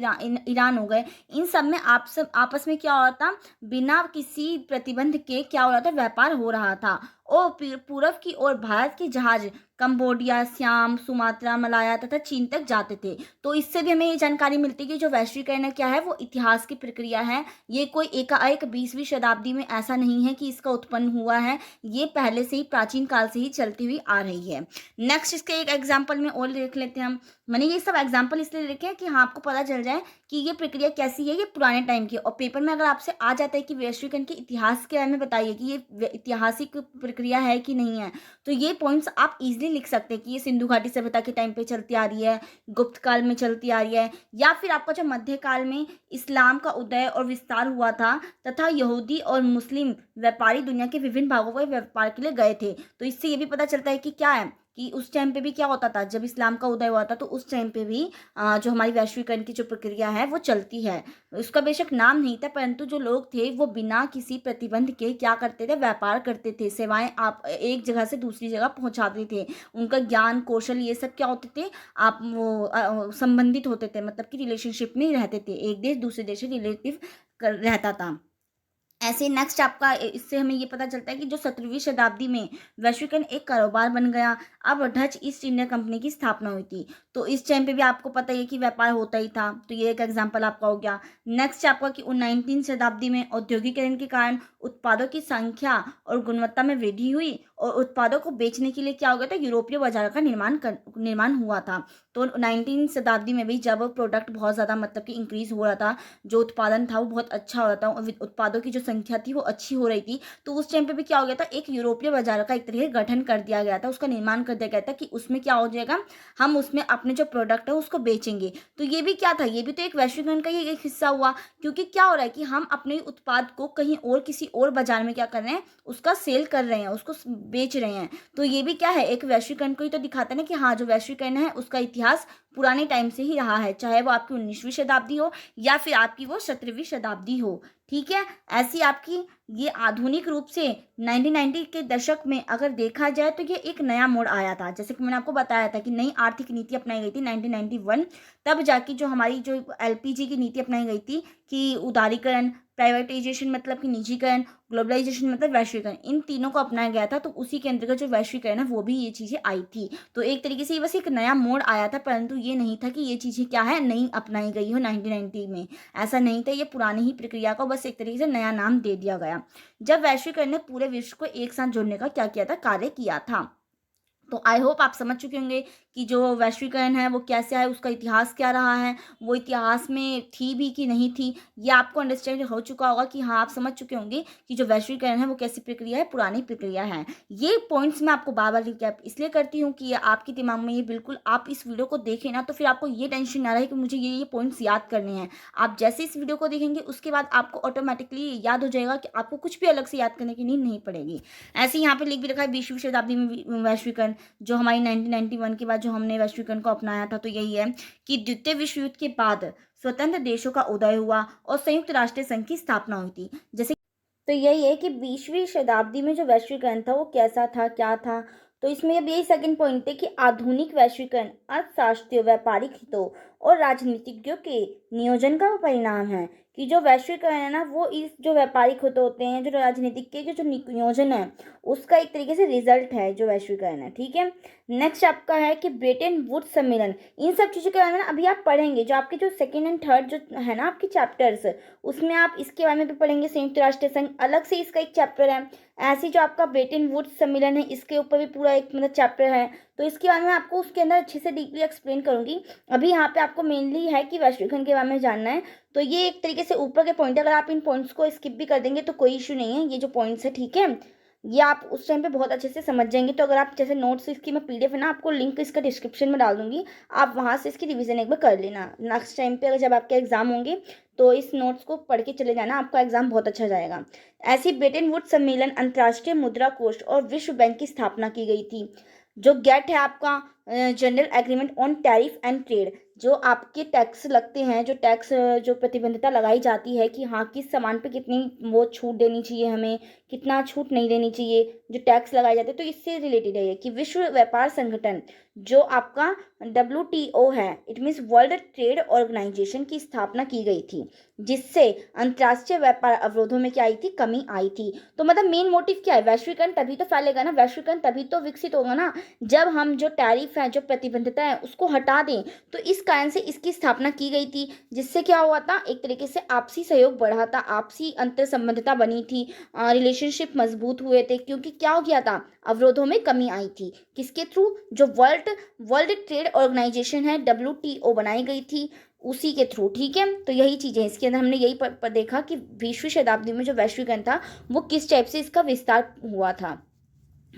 ईरान हो गए, इन सब में आप सब आपस में क्या हो रहा था, बिना किसी प्रतिबंध के क्या हो रहा था, व्यापार हो रहा था। और पूरब की ओर भारत के जहाज कंबोडिया, श्याम, सुमात्रा, मलाया तथा चीन तक जाते थे। तो इससे भी हमें ये जानकारी मिलती है कि जो वैश्वीकरण क्या है वो इतिहास की प्रक्रिया है। ये कोई एकाएक 20वीं शताब्दी में ऐसा नहीं है कि इसका उत्पन्न हुआ है, ये पहले से ही प्राचीन काल से ही चलती हुई आ रही है। नेक्स्ट इसके एक एग्जाम्पल में और देख लेते हैं हम। मैंने ये सब एग्जाम्पल इसलिए लिखे हैं कि हाँ आपको पता चल जाए कि ये प्रक्रिया कैसी है, ये पुराने टाइम की। और पेपर में अगर आपसे आ जाता है कि वैश्वीकरण के इतिहास के बारे में बताइए कि ये ऐतिहासिक प्रक्रिया है कि नहीं है, तो ये पॉइंट्स आप इजीली लिख सकते हैं कि ये सिंधु घाटी सभ्यता के टाइम पे चलती आ रही है, गुप्त काल में चलती आ रही है, या फिर आपका जो मध्य काल में इस्लाम का उदय और विस्तार हुआ था तथा यहूदी और मुस्लिम व्यापारी दुनिया के विभिन्न भागों में व्यापार के लिए गए थे। तो इससे ये भी पता चलता है कि क्या है कि उस टाइम पे भी क्या होता था, जब इस्लाम का उदय हुआ था तो उस टाइम पे भी जो हमारी वैश्वीकरण की जो प्रक्रिया है वो चलती है। उसका बेशक नाम नहीं था, परंतु जो लोग थे वो बिना किसी प्रतिबंध के क्या करते थे, व्यापार करते थे, सेवाएं आप एक जगह से दूसरी जगह पहुंचाते थे। उनका ज्ञान कौशल ये सब क्या होते थे, आप वो संबंधित होते थे, मतलब कि रिलेशनशिप में रहते थे, एक देश दूसरे देश से रिलेटिव रहता था। ऐसे नेक्स्ट आपका इससे हमें ये पता चलता है कि जो 17वीं शताब्दी में वैश्वीकरण एक कारोबार बन गया। अब डच ईस्ट इंडिया कंपनी की स्थापना हुई थी। तो इस टाइम पे भी आपको पता है कि व्यापार होता ही था, तो ये एक एग्जांपल आपका हो गया। नेक्स्ट आपका कि 19वीं शताब्दी में औद्योगिकरण के कारण उत्पादों की संख्या और गुणवत्ता में वृद्धि हुई और उत्पादों को बेचने के लिए क्या हो गया था, यूरोपीय बाजार का निर्माण हुआ था। तो 19वीं शताब्दी में भी जब प्रोडक्ट बहुत ज़्यादा मतलब कि इंक्रीज हो रहा था, जो उत्पादन था वो बहुत अच्छा हो रहा था, उत्पादों की जो संख्या थी वो अच्छी हो रही थी, तो उस टाइम पे भी क्या हो गया था, एक यूरोपीय बाजार का एक तरीके गठन कर दिया गया था, उसका निर्माण कर दिया गया था कि उसमें क्या हो जाएगा, हम उसमें अपने जो प्रोडक्ट है उसको बेचेंगे। तो ये भी क्या था, ये भी तो एक वैश्वीकरण का ही एक हिस्सा हुआ, क्योंकि क्या हो रहा है कि हम अपने उत्पाद को कहीं और किसी और बाजार में क्या कर रहे हैं, उसका सेल कर रहे हैं, उसको बेच रहे हैं। तो ये भी क्या है, एक वैश्वीकरण को ही तो दिखाता है ना कि हाँ जो वैश्वीकरण है उसका इतिहास पुराने टाइम से ही रहा है, चाहे वो आपकी 19वीं शताब्दी हो या फिर आपकी वो 17वीं शताब्दी हो। ठीक है, ऐसी आपकी ये आधुनिक रूप से 1990 के दशक में अगर देखा जाए तो ये एक नया मोड़ आया था। जैसे कि मैंने आपको बताया था कि नई आर्थिक नीति अपनाई गई थी 1991, तब जाके जो हमारी जो एलपीजी की नीति अपनाई गई थी कि उदारीकरण, प्राइवेटाइजेशन मतलब कि निजीकरण, ग्लोबलाइजेशन मतलब वैश्वीकरण, इन तीनों को अपनाया गया था। तो उसी के अंतर्गत जो वैश्वीकरण है वो भी ये चीज़ें आई थी। तो एक तरीके से ये बस एक नया मोड़ आया था, परंतु ये नहीं था कि ये चीज़ें क्या है नई अपनाई गई हो 1990 में, ऐसा नहीं था। ये पुरानी ही प्रक्रिया को बस एक तरीके से नया नाम दे दिया गया, जब वैश्वीकरण ने पूरे विश्व को एक साथ जोड़ने का क्या किया था, कार्य किया था। तो आई होप आप समझ चुके होंगे कि जो वैश्वीकरण है वो कैसे है, उसका इतिहास क्या रहा है, वो इतिहास में थी भी कि नहीं थी, ये आपको अंडरस्टैंड हो चुका होगा कि हाँ आप समझ चुके होंगे कि जो वैश्वीकरण है वो कैसी प्रक्रिया है, पुरानी प्रक्रिया है। ये पॉइंट्स मैं आपको बार बार रिकैप इसलिए करती हूँ कि ये आपके दिमाग में ये बिल्कुल आप इस वीडियो को देखें ना तो फिर आपको ये टेंशन ना रहे कि मुझे ये पॉइंट्स याद करने हैं। आप जैसे इस वीडियो को देखेंगे उसके बाद आपको ऑटोमेटिकली याद हो जाएगा कि आपको कुछ भी अलग से याद करने की नीड नहीं पड़ेगी। ऐसे यहाँ पे लिख भी रखा है 20वीं शताब्दी में वैश्वीकरण, जो हमारी 1991 के बाद जो हमने वैश्वीकरण को अपनाया था, तो यही है कि द्वितीय विश्व युद्ध के बाद स्वतंत्र देशों का उदय हुआ और संयुक्त राष्ट्र संघ की स्थापना हुई थी। जैसे तो यही है कि 20वीं शताब्दी में जो वैश्वीकरण था वो कैसा था, क्या था। तो इसमें अब यही सेकंड पॉइंट है कि आधुनिक वैश्वीकरण अर्थशास्त्रियों, व्यापारिक हितों और राजनीतिज्ञों के नियोजन का परिणाम है। कि जो वैश्वीकरण है ना वो इस जो व्यापारिक हित होते हैं, जो राजनीतिक के जो नियोजन है उसका एक तरीके से रिजल्ट है जो वैश्वीकरण है। ठीक है, नेक्स्ट आपका है कि ब्रेटन वुड्स सम्मेलन। इन सब चीज़ों के बारे में ना अभी आप पढ़ेंगे, जो आपके जो सेकेंड एंड थर्ड जो है ना आपके चैप्टर्स, उसमें आप इसके बारे में भी पढ़ेंगे। संयुक्त राष्ट्र संघ अलग से इसका एक चैप्टर है, ऐसे जो आपका ब्रेटन वुड्स सम्मेलन है इसके ऊपर भी पूरा एक मतलब चैप्टर है। तो इसके बारे में आपको उसके अंदर अच्छे से डीपली एक्सप्लेन करूंगी। अभी यहाँ पे आपको मेनली है कि वैश्वीकरण के बारे में जानना है। तो ये एक तरीके से ऊपर के पॉइंट, अगर आप इन पॉइंट्स को स्किप भी कर देंगे तो कोई इशू नहीं है, ये जो पॉइंट्स है ठीक है ये आप उस टाइम पे बहुत अच्छे से समझ जाएंगे। तो अगर आप जैसे नोट्स इसकी मैं पीडीएफ है ना आपको लिंक इसका डिस्क्रिप्शन में डाल दूंगी, आप वहाँ से इसकी रिवीजन एक बार कर लेना। नेक्स्ट टाइम पे अगर जब आपके एग्जाम होंगे तो इस नोट्स को पढ़ के चले जाना, आपका एग्जाम बहुत अच्छा जाएगा। ऐसी ब्रेटन वुड्स सम्मेलन, अंतर्राष्ट्रीय मुद्रा कोष और विश्व बैंक की स्थापना की गई थी। जो गेट है आपका general agreement on tariff and trade, जो आपके टैक्स लगते हैं, जो टैक्स जो प्रतिबंधता लगाई जाती है कि हाँ किस सामान पे कितनी वो छूट देनी चाहिए, हमें कितना छूट नहीं देनी चाहिए, जो टैक्स लगाए जाते हैं, तो इससे रिलेटेड है ये कि विश्व व्यापार संगठन जो आपका WTO है, it means world trade organisation की स्थापना की गई थी, जिससे अंतर्राष्ट्रीय व्यापार अवरोधों में क्या आई थी, कमी आई थी। तो मतलब मेन मोटिव क्या है, वैश्वीकरण तभी तो फैलेगा ना, वैश्वीकरण तभी तो विकसित होगा ना, जब हम जो टैरिफ है, जो प्रतिबंधता है, उसको हटा दें। तो इस कारण से इसकी स्थापना की गई थी, जिससे क्या हुआ था, एक तरीके से आपसी सहयोग बढ़ा था, आपसी अंतर संबंधता बनी थी, रिलेशनशिप मजबूत हुए थे, क्योंकि क्या हो गया था, अवरोधों में कमी आई थी। किसके थ्रू, जो वर्ल्ड ट्रेड ऑर्गेनाइजेशन है, WTO बनाई गई थी, उसी के थ्रू। ठीक है, तो यही चीज़ें इसके अंदर हमने यही पर देखा कि 20वीं शताब्दी में जो वैश्वीकरण था वो किस टाइप से इसका विस्तार हुआ था।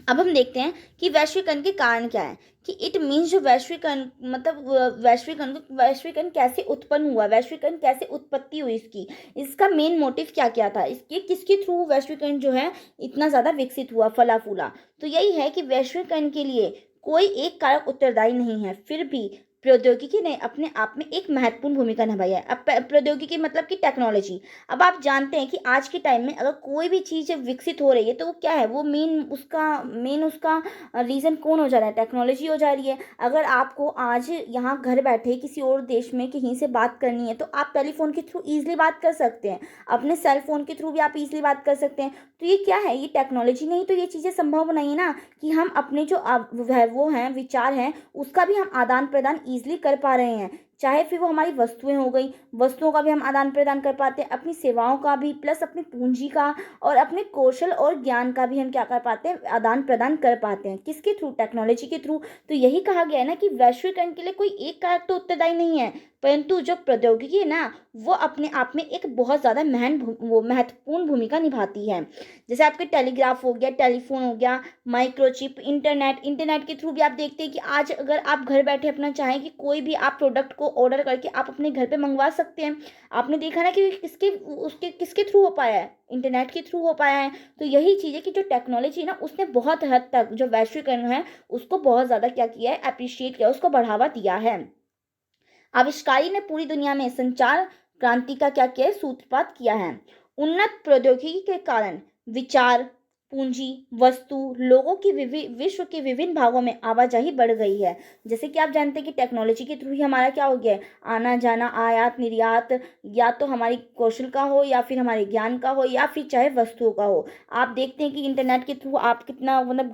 अब हम देखते हैं कि वैश्वीकरण के कारण क्या है, कि इट मीन्स जो वैश्वीकरण मतलब वैश्वीकरण कैसे उत्पन्न हुआ, वैश्वीकरण कैसे उत्पत्ति हुई इसकी, इसका मेन मोटिव क्या क्या था, इसके किसके थ्रू वैश्वीकरण जो है इतना ज़्यादा विकसित हुआ, फला फूला। तो यही है कि वैश्वीकरण के लिए कोई एक कारक उत्तरदायी नहीं है, फिर भी प्रौद्योगिकी ने अपने आप में एक महत्वपूर्ण भूमिका निभाई है। अब प्रौद्योगिकी मतलब कि टेक्नोलॉजी। अब आप जानते हैं कि आज के टाइम में अगर कोई भी चीज़ विकसित हो रही है तो वो क्या है, वो मेन उसका रीज़न कौन हो जा रहा है, टेक्नोलॉजी हो जा रही है। अगर आपको आज यहाँ घर बैठे किसी और देश में कहीं से बात करनी है तो आप टेलीफोन के थ्रू ईजिली बात कर सकते हैं, अपने सेल फोन के थ्रू भी आप ईजिली बात कर सकते हैं। तो ये क्या है, ये टेक्नोलॉजी नहीं तो ये चीज़ें संभव नहीं है ना, कि हम अपने जो वो हैं, विचार हैं, उसका भी हम आदान प्रदान ईजिली कर पा रहे हैं। चाहे फिर वो हमारी वस्तुएं हो गई, वस्तुओं का भी हम आदान प्रदान कर पाते हैं, अपनी सेवाओं का भी, प्लस अपनी पूंजी का और अपने कौशल और ज्ञान का भी हम क्या कर पाते हैं, आदान प्रदान कर पाते हैं। किसके थ्रू, टेक्नोलॉजी के थ्रू। तो यही कहा गया है ना कि वैश्वीकरण के लिए कोई एक कारक तो उत्तरदायी नहीं है, परंतु जो प्रौद्योगिकी है ना, वो अपने आप में एक बहुत ज़्यादा महत्वपूर्ण भूमिका निभाती है। जैसे आपके टेलीग्राफ हो गया, टेलीफोन हो गया, माइक्रोचिप, इंटरनेट के थ्रू भी आप देखते हैं कि आज अगर आप घर बैठे अपना चाहें कि कोई भी आप प्रोडक्ट को ऑर्डर करके आप अपने घर पे मंगवा सकते हैं। आपने देखा ना कि किसके थ्रू हो पाया है, इंटरनेट के थ्रू हो पाया है। तो यही चीज़ है कि जो टेक्नोलॉजी है ना, उसने बहुत हद तक जो वैश्वीकरण है उसको बहुत ज़्यादा क्या किया है, अप्रिशिएट किया, उसको बढ़ावा दिया है। आविष्कारी ने पूरी दुनिया में संचार क्रांति का क्या किया है, सूत्रपात किया है। उन्नत प्रौद्योगिकी के कारण विचार, पूंजी, वस्तु, लोगों की विश्व के विभिन्न भागों में आवाजाही बढ़ गई है। जैसे कि आप जानते हैं कि टेक्नोलॉजी के थ्रू ही हमारा क्या हो गया है, आना जाना, आयात निर्यात, या तो हमारी कौशल का हो या फिर हमारे ज्ञान का हो या फिर चाहे वस्तुओं का हो। आप देखते हैं कि इंटरनेट के थ्रू आप कितना मतलब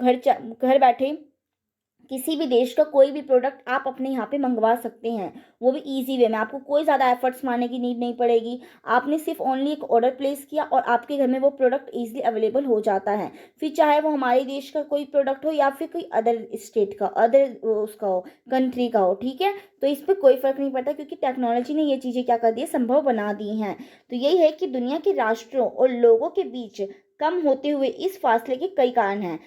घर बैठे किसी भी देश का कोई भी प्रोडक्ट आप अपने यहाँ पे मंगवा सकते हैं, वो भी इजी वे में। आपको कोई ज़्यादा एफर्ट्स मारने की नीड नहीं पड़ेगी। आपने सिर्फ ओनली एक ऑर्डर प्लेस किया और आपके घर में वो प्रोडक्ट इजीली अवेलेबल हो जाता है। फिर चाहे वो हमारे देश का कोई प्रोडक्ट हो या फिर कोई अदर स्टेट का, अदर उसका हो, कंट्री का हो। ठीक है, तो इस पर कोई फ़र्क नहीं पड़ता, क्योंकि टेक्नोलॉजी ने ये चीज़ें क्या कर दी है, संभव बना दी हैं। तो यही है कि दुनिया के राष्ट्रों और लोगों के बीच कम होते हुए इस फासले के कई कारण हैं।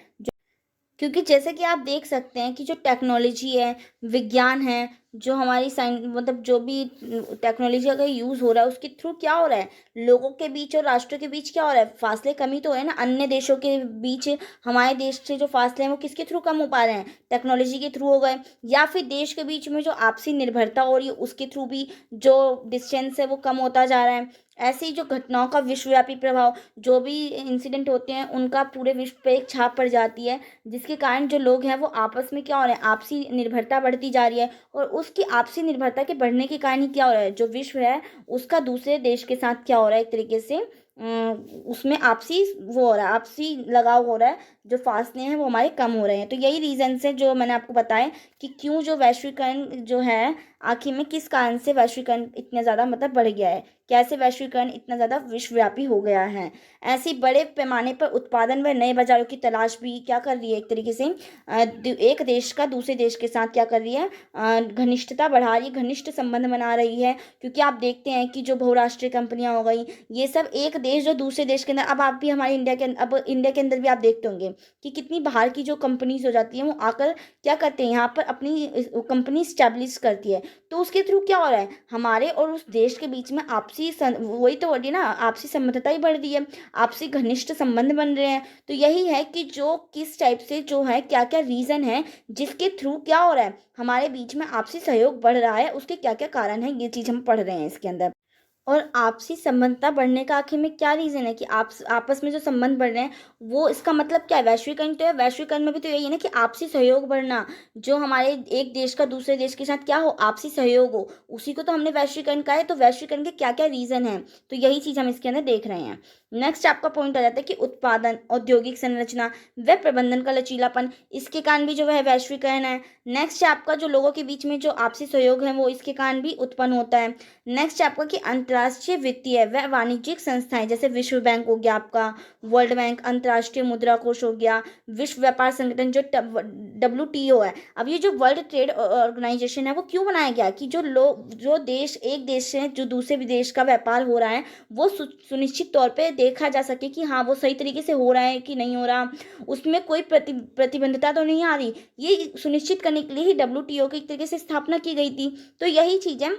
क्योंकि जैसे कि आप देख सकते हैं कि जो टेक्नोलॉजी है, विज्ञान है, जो हमारी साइंस मतलब जो भी टेक्नोलॉजी का यूज़ हो रहा है उसके थ्रू क्या हो रहा है, लोगों के बीच और राष्ट्रों के बीच क्या हो रहा है, फासले कमी तो है ना। अन्य देशों के बीच हमारे देश से जो फासले हैं वो किसके थ्रू कम हो पा रहे हैं, टेक्नोलॉजी के थ्रू हो गए। या फिर देश के बीच में जो आपसी निर्भरता हो रही है उसके थ्रू भी जो डिस्टेंस है वो कम होता जा रहा है। ऐसी जो घटनाओं का विश्वव्यापी प्रभाव, जो भी इंसिडेंट होते हैं उनका पूरे विश्व पे एक छाप पड़ जाती है, जिसके कारण जो लोग हैं वो आपस में क्या हो रहे हैं, आपसी निर्भरता बढ़ती जा रही है। और उसकी आपसी निर्भरता के बढ़ने के कारण ही क्या हो रहा है, जो विश्व है उसका दूसरे देश के साथ क्या हो रहा है, एक तरीके से उसमें आपसी वो हो रहा है, आपसी लगाव हो रहा है, जो फासले हैं वो हमारे कम हो रहे हैं। तो यही रीजन है जो मैंने आपको बताया कि क्यों जो वैश्वीकरण जो है, आखिर में किस कारण से वैश्वीकरण इतना ज़्यादा मतलब बढ़ गया है, कैसे वैश्वीकरण इतना ज़्यादा विश्वव्यापी हो गया है। ऐसी बड़े पैमाने पर उत्पादन व नए बाजारों की तलाश भी क्या कर रही है, एक तरीके से एक देश का दूसरे देश के साथ क्या कर रही है, घनिष्ठता बढ़ा रही है, घनिष्ठ संबंध बना रही है। क्योंकि आप देखते हैं कि जो बहुराष्ट्रीय कंपनियां हो गई, ये सब एक देश जो दूसरे देश के अंदर, अब आप भी हमारे इंडिया के अब इंडिया के अंदर भी आप देखते होंगे कि कितनी बाहर की जो कंपनीज हो जाती हैं वो आकर क्या करते हैं, यहाँ पर अपनी कंपनी स्टैब्लिश करती है। तो उसके थ्रू क्या हो रहा है, हमारे और उस देश के बीच में वही तो हो रही है ना, आपसी संबद्धता ही बढ़ रही है, आपसी घनिष्ठ संबंध बन रहे हैं। तो यही है कि जो किस टाइप से जो है, क्या क्या रीज़न है जिसके थ्रू क्या हो रहा है, हमारे बीच में आपसी सहयोग बढ़ रहा है, उसके क्या क्या कारण है, ये चीज़ हम पढ़ रहे हैं इसके अंदर। और आपसी संबंधता बढ़ने का आखिर में क्या रीज़न है कि आप आपस में जो संबंध बढ़ रहे हैं, वो इसका मतलब क्या है, वैश्वीकरण तो है, वैश्वीकरण में भी तो यही है ना कि आपसी सहयोग बढ़ना, जो हमारे एक देश का दूसरे देश के साथ क्या हो, आपसी सहयोग हो, उसी को तो हमने वैश्वीकरण कहा है। तो वैश्वीकरण के क्या क्या रीज़न हैं, तो यही चीज़ हम इसके अंदर देख रहे हैं। नेक्स्ट आपका पॉइंट आ जाता है कि उत्पादन, औद्योगिक संरचना व प्रबंधन का लचीलापन, इसके कारण भी जो है वैश्वीकरण है। नेक्स्ट है आपका जो लोगों के बीच में जो आपसी सहयोग है, वो इसके कारण भी उत्पन्न होता है। नेक्स्ट है आपका कि अंतर्राष्ट्रीय वित्तीय व वाणिज्यिक संस्थाएं, जैसे विश्व बैंक हो गया आपका, वर्ल्ड बैंक, अंतर्राष्ट्रीय मुद्रा कोष हो गया, विश्व व्यापार संगठन जो WTO है। अब ये जो वर्ल्ड ट्रेड ऑर्गेनाइजेशन है, वो क्यों बनाया गया कि जो देश, एक देश से जो दूसरे विदेश का व्यापार हो रहा है, वो सुनिश्चित तौर पे देखा जा सके कि हाँ वो सही तरीके से हो रहा है कि नहीं हो रहा, उसमें कोई प्रतिबंधता तो नहीं आ रही। ये सुनिश्चित करने के लिए ही WTO की एक तरीके से स्थापना की गई थी। तो यही चीज़ है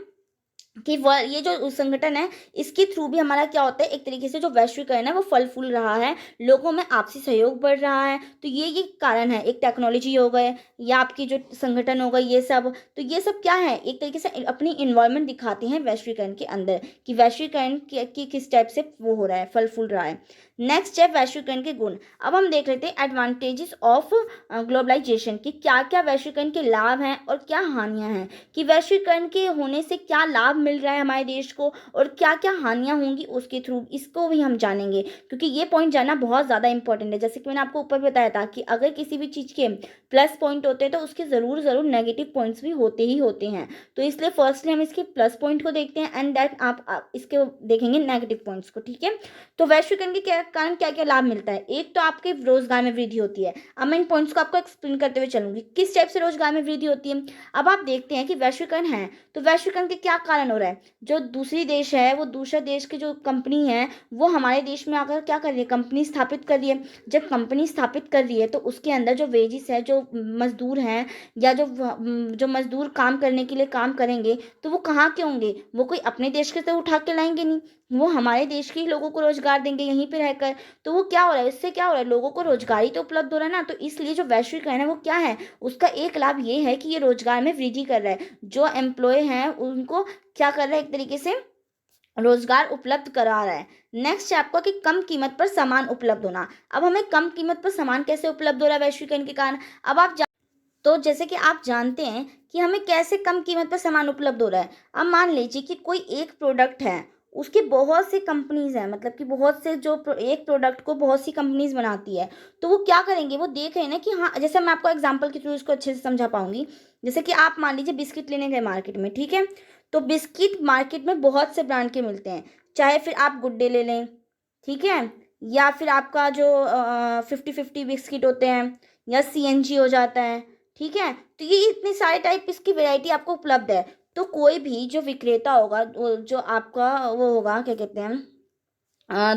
कि वह ये जो संगठन है, इसके थ्रू भी हमारा क्या होता है, एक तरीके से जो वैश्वीकरण है वो फल फूल रहा है, लोगों में आपसी सहयोग बढ़ रहा है। तो ये कारण है, एक टेक्नोलॉजी हो गए या आपकी जो संगठन हो गए, ये सब, तो ये सब क्या है, एक तरीके से अपनी इन्वॉल्वमेंट दिखाते हैं वैश्वीकरण के अंदर कि वैश्वीकरण की किस टाइप से वो हो रहा है, फल फूल रहा है। नेक्स्ट है वैश्वीकरण के गुण। अब हम देख लेते हैं एडवांटेजेस ऑफ ग्लोबलाइजेशन, कि क्या क्या वैश्वीकरण के लाभ हैं और क्या हानियां हैं, कि वैश्वीकरण के होने से क्या लाभ मिल रहा है हमारे देश को और क्या क्या हानियां होंगी उसके थ्रू, इसको भी हम जानेंगे, क्योंकि ये पॉइंट जानना बहुत ज़्यादा इंपॉर्टेंट है। जैसे कि मैंने आपको ऊपर बताया था कि अगर किसी भी चीज़ के प्लस पॉइंट होते हैं तो उसके ज़रूर ज़रूर नेगेटिव पॉइंट्स भी होते ही होते हैं। तो इसलिए फर्स्टली हम इसके प्लस पॉइंट को देखते हैं एंड दैट आप इसके देखेंगे नेगेटिव पॉइंट्स को, ठीक है। तो वैश्वीकरण के कारण क्या क्या लाभ मिलता है, एक तो आपके रोजगार में वृद्धि होती है। अब मैं इन पॉइंट्स को आपको एक्सप्लेन करते हुए चलूंगी किस टाइप से रोजगार में वृद्धि होती है। अब आप देखते हैं कि वैश्वीकरण है, तो वैश्वीकरण के क्या कारण हो रहा है, जो दूसरी देश है, वो दूसरे देश की जो कंपनी है, वो हमारे देश में आकर क्या कर रही है, कंपनी स्थापित कर रही है। जब कंपनी स्थापित कर रही है तो उसके अंदर जो वेजिस है, जो मजदूर हैं या जो मजदूर काम करने के लिए काम करेंगे, तो वो कहाँ के होंगे, वो कोई अपने देश के तो उठा के लाएंगे नहीं, वो हमारे देश के ही लोगों को रोजगार देंगे यहीं पे रहकर। तो वो क्या हो रहा है, इससे क्या हो रहा है, लोगों को रोजगारी तो उपलब्ध हो रहा है ना। तो इसलिए जो वैश्वीकरण है वो क्या है, उसका एक लाभ ये है कि ये रोजगार में वृद्धि कर रहा है, जो एम्प्लॉय हैं उनको क्या कर रहा है, एक तरीके से रोजगार उपलब्ध करा रहा है। नेक्स्ट है आपका कि कम कीमत पर सामान उपलब्ध होना। अब हमें कम कीमत पर सामान कैसे उपलब्ध हो रहा है वैश्वीकरण के कारण, अब तो जैसे कि आप जानते हैं कि हमें कैसे कम कीमत पर सामान उपलब्ध हो रहा है। अब मान लीजिए कि कोई एक प्रोडक्ट है, उसकी बहुत सी कंपनीज हैं, मतलब कि बहुत से एक प्रोडक्ट को बहुत सी कंपनीज बनाती है। तो वो क्या करेंगे, वो देख रहे हैं ना कि हाँ, जैसे मैं आपको एग्जांपल के थ्रू इसको अच्छे से समझा पाऊंगी। जैसे कि आप मान लीजिए बिस्किट लेने गए मार्केट में, ठीक है। तो बिस्किट मार्केट में बहुत से ब्रांड के मिलते हैं, चाहे फिर आप गुड डे ले लें, ठीक है, या फिर आपका जो 50-50 बिस्किट होते हैं, या CNG हो जाता है, ठीक है। तो ये इतने सारे टाइप इसकी वैरायटी आपको उपलब्ध है। तो कोई भी जो विक्रेता होगा, जो आपका वो होगा, क्या कहते हैं,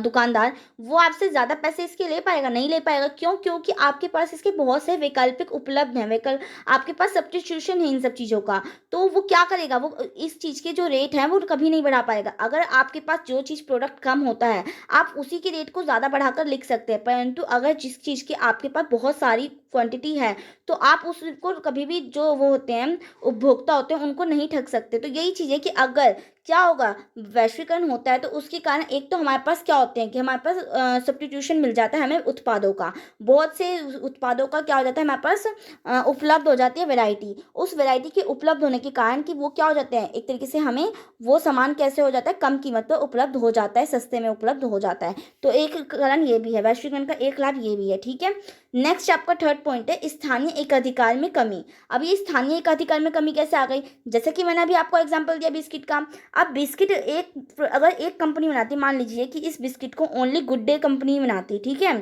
दुकानदार, वो आपसे ज़्यादा पैसे इसके ले पाएगा, नहीं ले पाएगा। क्यों, क्योंकि आपके पास इसके बहुत से वैकल्पिक उपलब्ध हैं, आपके पास सब्स्टिट्यूशन है इन सब चीज़ों का। तो वो क्या करेगा, वो इस चीज़ के जो रेट हैं वो कभी नहीं बढ़ा पाएगा। अगर आपके पास जो चीज़ प्रोडक्ट कम होता है, आप उसी के रेट को ज़्यादा बढ़ाकर लिख सकते हैं, परंतु अगर जिस चीज़ की आपके पास बहुत सारी क्वांटिटी है, तो आप उसको कभी भी, जो वो होते हैं उपभोक्ता होते हैं, उनको नहीं ठग सकते। तो यही चीज़ है कि अगर क्या होगा, वैश्वीकरण होता है तो उसके कारण एक तो हमारे पास क्या होते हैं कि हमारे पास सब्स्टिट्यूशन मिल जाता है हमें उत्पादों का, बहुत से उत्पादों का क्या हो जाता है, हमारे पास उपलब्ध हो जाती है वैरायटी। उस वैरायटी के उपलब्ध होने के कारण कि वो क्या हो जाते हैं, एक तरीके से हमें वो सामान कैसे हो जाता है, कम कीमत पर उपलब्ध हो जाता है, सस्ते में उपलब्ध हो जाता है। तो एक कारण ये भी है, वैश्वीकरण का एक लाभ ये भी है, ठीक है। नेक्स्ट आपका थर्ड पॉइंट है स्थानीय एकाधिकार में कमी। अब ये स्थानीय एकाधिकार में कमी कैसे आ गई, जैसे कि मैंने अभी आपको एग्जांपल दिया बिस्किट का। अब बिस्किट अगर एक कंपनी बनाती है, मान लीजिए कि इस बिस्किट को ओनली गुड डे कंपनी बनाती है, ठीक है।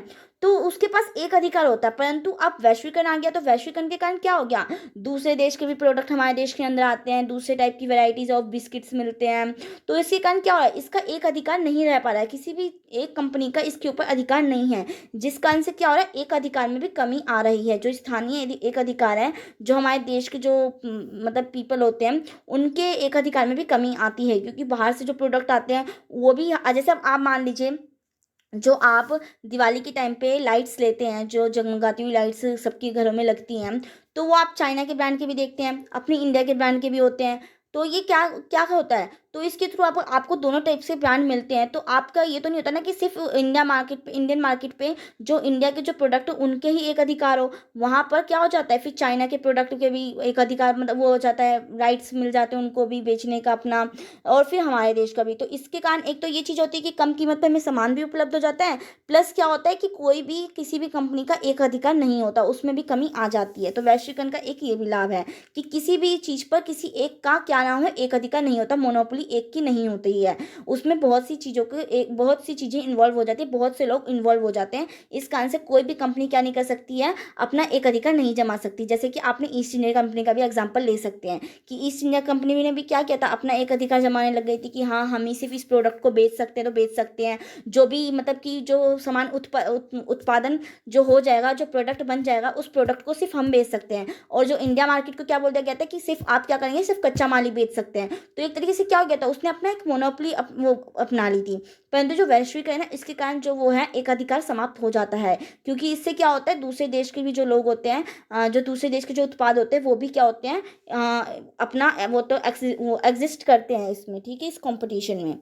तो उसके पास एक अधिकार होता है। परंतु अब वैश्वीकरण आ गया तो वैश्वीकरण के कारण क्या हो गया, दूसरे देश के भी प्रोडक्ट हमारे देश के अंदर आते हैं, दूसरे टाइप की वैरायटीज ऑफ बिस्किट्स मिलते हैं। तो इसी कारण क्या हो रहा है, इसका एक अधिकार नहीं रह पा रहा है, किसी भी एक कंपनी का इसके ऊपर अधिकार नहीं है, जिस कारण से क्या हो रहा है, एक अधिकार में भी कमी आ रही है। जो स्थानीय एक अधिकार है, जो हमारे देश के जो मतलब पीपल होते हैं, उनके एक अधिकार में भी कमी आती है, क्योंकि बाहर से जो प्रोडक्ट आते हैं वो भी, जैसे अब आप मान लीजिए, जो आप दिवाली के टाइम पे लाइट्स लेते हैं, जो जगमगाती हुई लाइट्स सबके घरों में लगती हैं, तो वो आप चाइना के ब्रांड के भी देखते हैं, अपनी इंडिया के ब्रांड के भी होते हैं। तो ये क्या क्या होता है, तो इसके थ्रू आपको दोनों टाइप से ब्रांड मिलते हैं। तो आपका ये तो नहीं होता ना कि सिर्फ इंडिया मार्केट पे, इंडियन मार्केट पे जो इंडिया के जो प्रोडक्ट उनके ही एक अधिकार हो, वहाँ पर क्या हो जाता है, फिर चाइना के प्रोडक्ट के भी एक अधिकार, मतलब वो हो जाता है, राइट्स मिल जाते हैं उनको भी बेचने का अपना, और फिर हमारे देश का भी। तो इसके कारण एक तो ये चीज़ होती है कि कम कीमत पर हमें सामान भी उपलब्ध हो जाता है, प्लस क्या होता है कि कोई भी किसी भी कंपनी का एक अधिकार नहीं होता, उसमें भी कमी आ जाती है। तो वैश्वीकरण का एक ये भी लाभ है कि किसी भी चीज़ पर किसी एक का क्या नाम है, एक अधिकार नहीं होता, मोनोपोली एक की नहीं होती है, उसमें बहुत सी चीज़ों के एक बहुत सी चीज़ें इन्वॉल्व हो जाती है, बहुत से लोग इन्वॉल्व हो जाते हैं। इस कारण से कोई भी कंपनी क्या नहीं कर सकती है, अपना एक अधिकार नहीं जमा सकती। जैसे कि आपने ईस्ट इंडिया कंपनी का भी एग्जाम्पल ले सकते हैं कि ईस्ट इंडिया कंपनी ने भी क्या किया था, अपना एक अधिकार जमाने लग गई थी कि हाँ, हम ही सिर्फ इस प्रोडक्ट को बेच सकते हैं तो बेच सकते हैं, जो भी मतलब कि जो सामान उत्पादन जो हो जाएगा, जो प्रोडक्ट बन जाएगा, उस प्रोडक्ट को सिर्फ हम बेच सकते हैं। और जो इंडिया मार्केट को क्या बोल दिया गया था कि सिर्फ आप क्या करेंगे, सिर्फ कच्चा माल ही बेच सकते हैं। तो एक तरीके से क्या हो गया था, उसने अपना एक मोनोपोली वो अपना ली थी। परंतु जो वैश्वीकरण है, इसके कारण जो वो है एक अधिकार समाप्त हो जाता है, क्योंकि इससे क्या होता है, दूसरे देश के भी जो लोग होते हैं, जो दूसरे देश के जो उत्पाद होते हैं, वो भी क्या होते हैं, अपना वो तो वो एग्जिस्ट करते हैं इसमें, ठीक है, इस कंपटीशन में।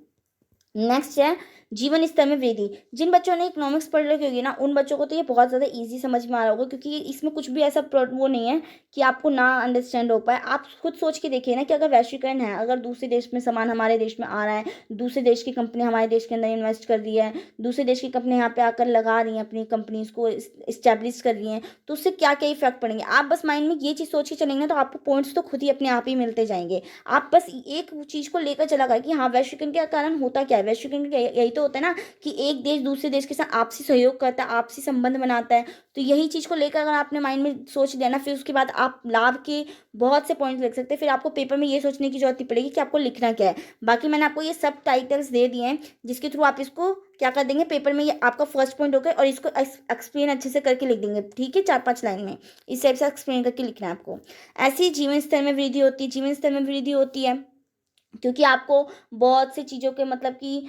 नेक्स्ट है जीवन स्तर में वृद्धि। जिन बच्चों ने इकोनॉमिक्स पढ़ रखी होगी ना, उन बच्चों को तो ये बहुत ज़्यादा इजी समझ में आ रहा होगा, क्योंकि इसमें कुछ भी ऐसा वो नहीं है कि आपको ना अंडरस्टैंड हो पाए। आप खुद सोच के देखिए ना कि अगर वैश्वीकरण है, अगर दूसरे देश में सामान हमारे देश में आ रहा है, दूसरे देश की कंपनी हमारे देश के अंदर इन्वेस्ट कर रही है, दूसरे देश की कंपनी यहाँ पे आकर लगा रही है, अपनी कंपनीज को इस्टेब्लिश कर रही हैं, तो उससे क्या क्या इफेक्ट पड़ेंगे। आप बस माइंड में ये चीज़ सोच के चलेंगे ना, तो आपको पॉइंट्स तो खुद ही अपने आप ही मिलते जाएंगे। आप बस एक चीज़ को लेकर चला गया कि हाँ, वैश्वीकरण के कारण होता क्या है। वैश्वीकरण का यही तो होता है ना कि एक देश दूसरे देश के साथ आपसी सहयोग करता है, आपसी संबंध बनाता है। तो यही चीज़ को लेकर अगर आपने माइंड में सोच लिया ना, फिर उसके बाद आप लाभ के बहुत से पॉइंट्स लिख सकते हैं। फिर आपको पेपर में ये सोचने की जरूरत नहीं पड़ेगी कि आपको लिखना क्या है। बाकी मैंने आपको ये सब टाइटल्स दे दिए हैं, जिसके थ्रू आप इसको क्या कर देंगे, पेपर में ये आपका फर्स्ट पॉइंट होगा, और इसको एक्सप्लेन अच्छे से करके लिख देंगे, ठीक है, 4-5 लाइन में इस टाइप से एक्सप्लेन करके लिखना है आपको। ऐसी जीवन स्तर में वृद्धि होती है, जीवन स्तर में वृद्धि होती है क्योंकि आपको बहुत सी चीज़ों के मतलब कि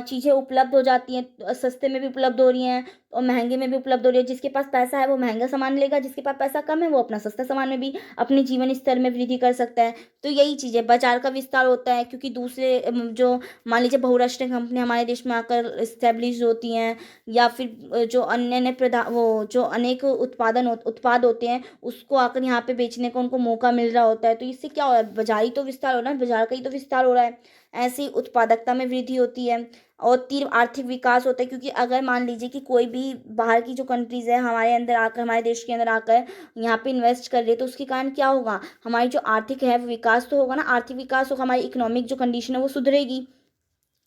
चीज़ें उपलब्ध हो जाती हैं, सस्ते में भी उपलब्ध हो रही हैं और महंगे में भी उपलब्ध हो रही है। जिसके पास पैसा है वो महंगा सामान लेगा, जिसके पास पैसा कम है वो अपना सस्ता सामान में भी अपने जीवन स्तर में वृद्धि कर सकता है। तो यही चीज़ है, बाजार का विस्तार होता है, क्योंकि दूसरे जो मान लीजिए बहुराष्ट्रीय कंपनी हमारे देश में आकर इस्टेब्लिश होती हैं, या फिर जो अन्य अन्य वो जो अनेक उत्पाद होते हैं, उसको आकर यहाँ पे बेचने का उनको मौका मिल रहा होता है। तो इससे क्या हो रहा है, बाजारी तो विस्तार हो रहा है, बाजार का ही तो विस्तार हो रहा है। ऐसे ही उत्पादकता में वृद्धि होती है और तीव्र आर्थिक विकास होता है, क्योंकि अगर मान लीजिए कि कोई भी बाहर की जो कंट्रीज़ है हमारे अंदर आकर, हमारे देश के अंदर आकर यहाँ पे इन्वेस्ट कर रही है, तो उसके कारण क्या होगा, हमारी जो आर्थिक है वो विकास तो होगा ना, आर्थिक विकास होगा, हमारी इकोनॉमिक जो कंडीशन है वो सुधरेगी।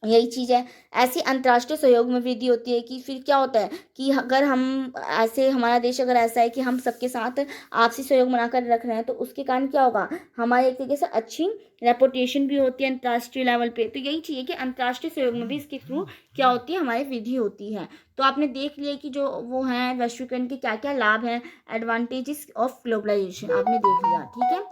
यही चीज़ है। ऐसी अंतर्राष्ट्रीय सहयोग में वृद्धि होती है कि फिर क्या होता है कि अगर हम ऐसे, हमारा देश अगर ऐसा है कि हम सबके साथ आपसी सहयोग बनाकर रख रहे हैं, तो उसके कारण क्या होगा, हमारे एक तरीके से अच्छी रेपुटेशन भी होती है अंतर्राष्ट्रीय लेवल पे। तो यही चाहिए कि अंतर्राष्ट्रीय सहयोग में भी इसके थ्रू क्या होती है, हमारी वृद्धि होती है। तो आपने देख लिया कि जो वो हैं वैश्वीकरण के क्या क्या लाभ हैं, एडवांटेजेस ऑफ ग्लोबलाइजेशन आपने देख लिया, ठीक है।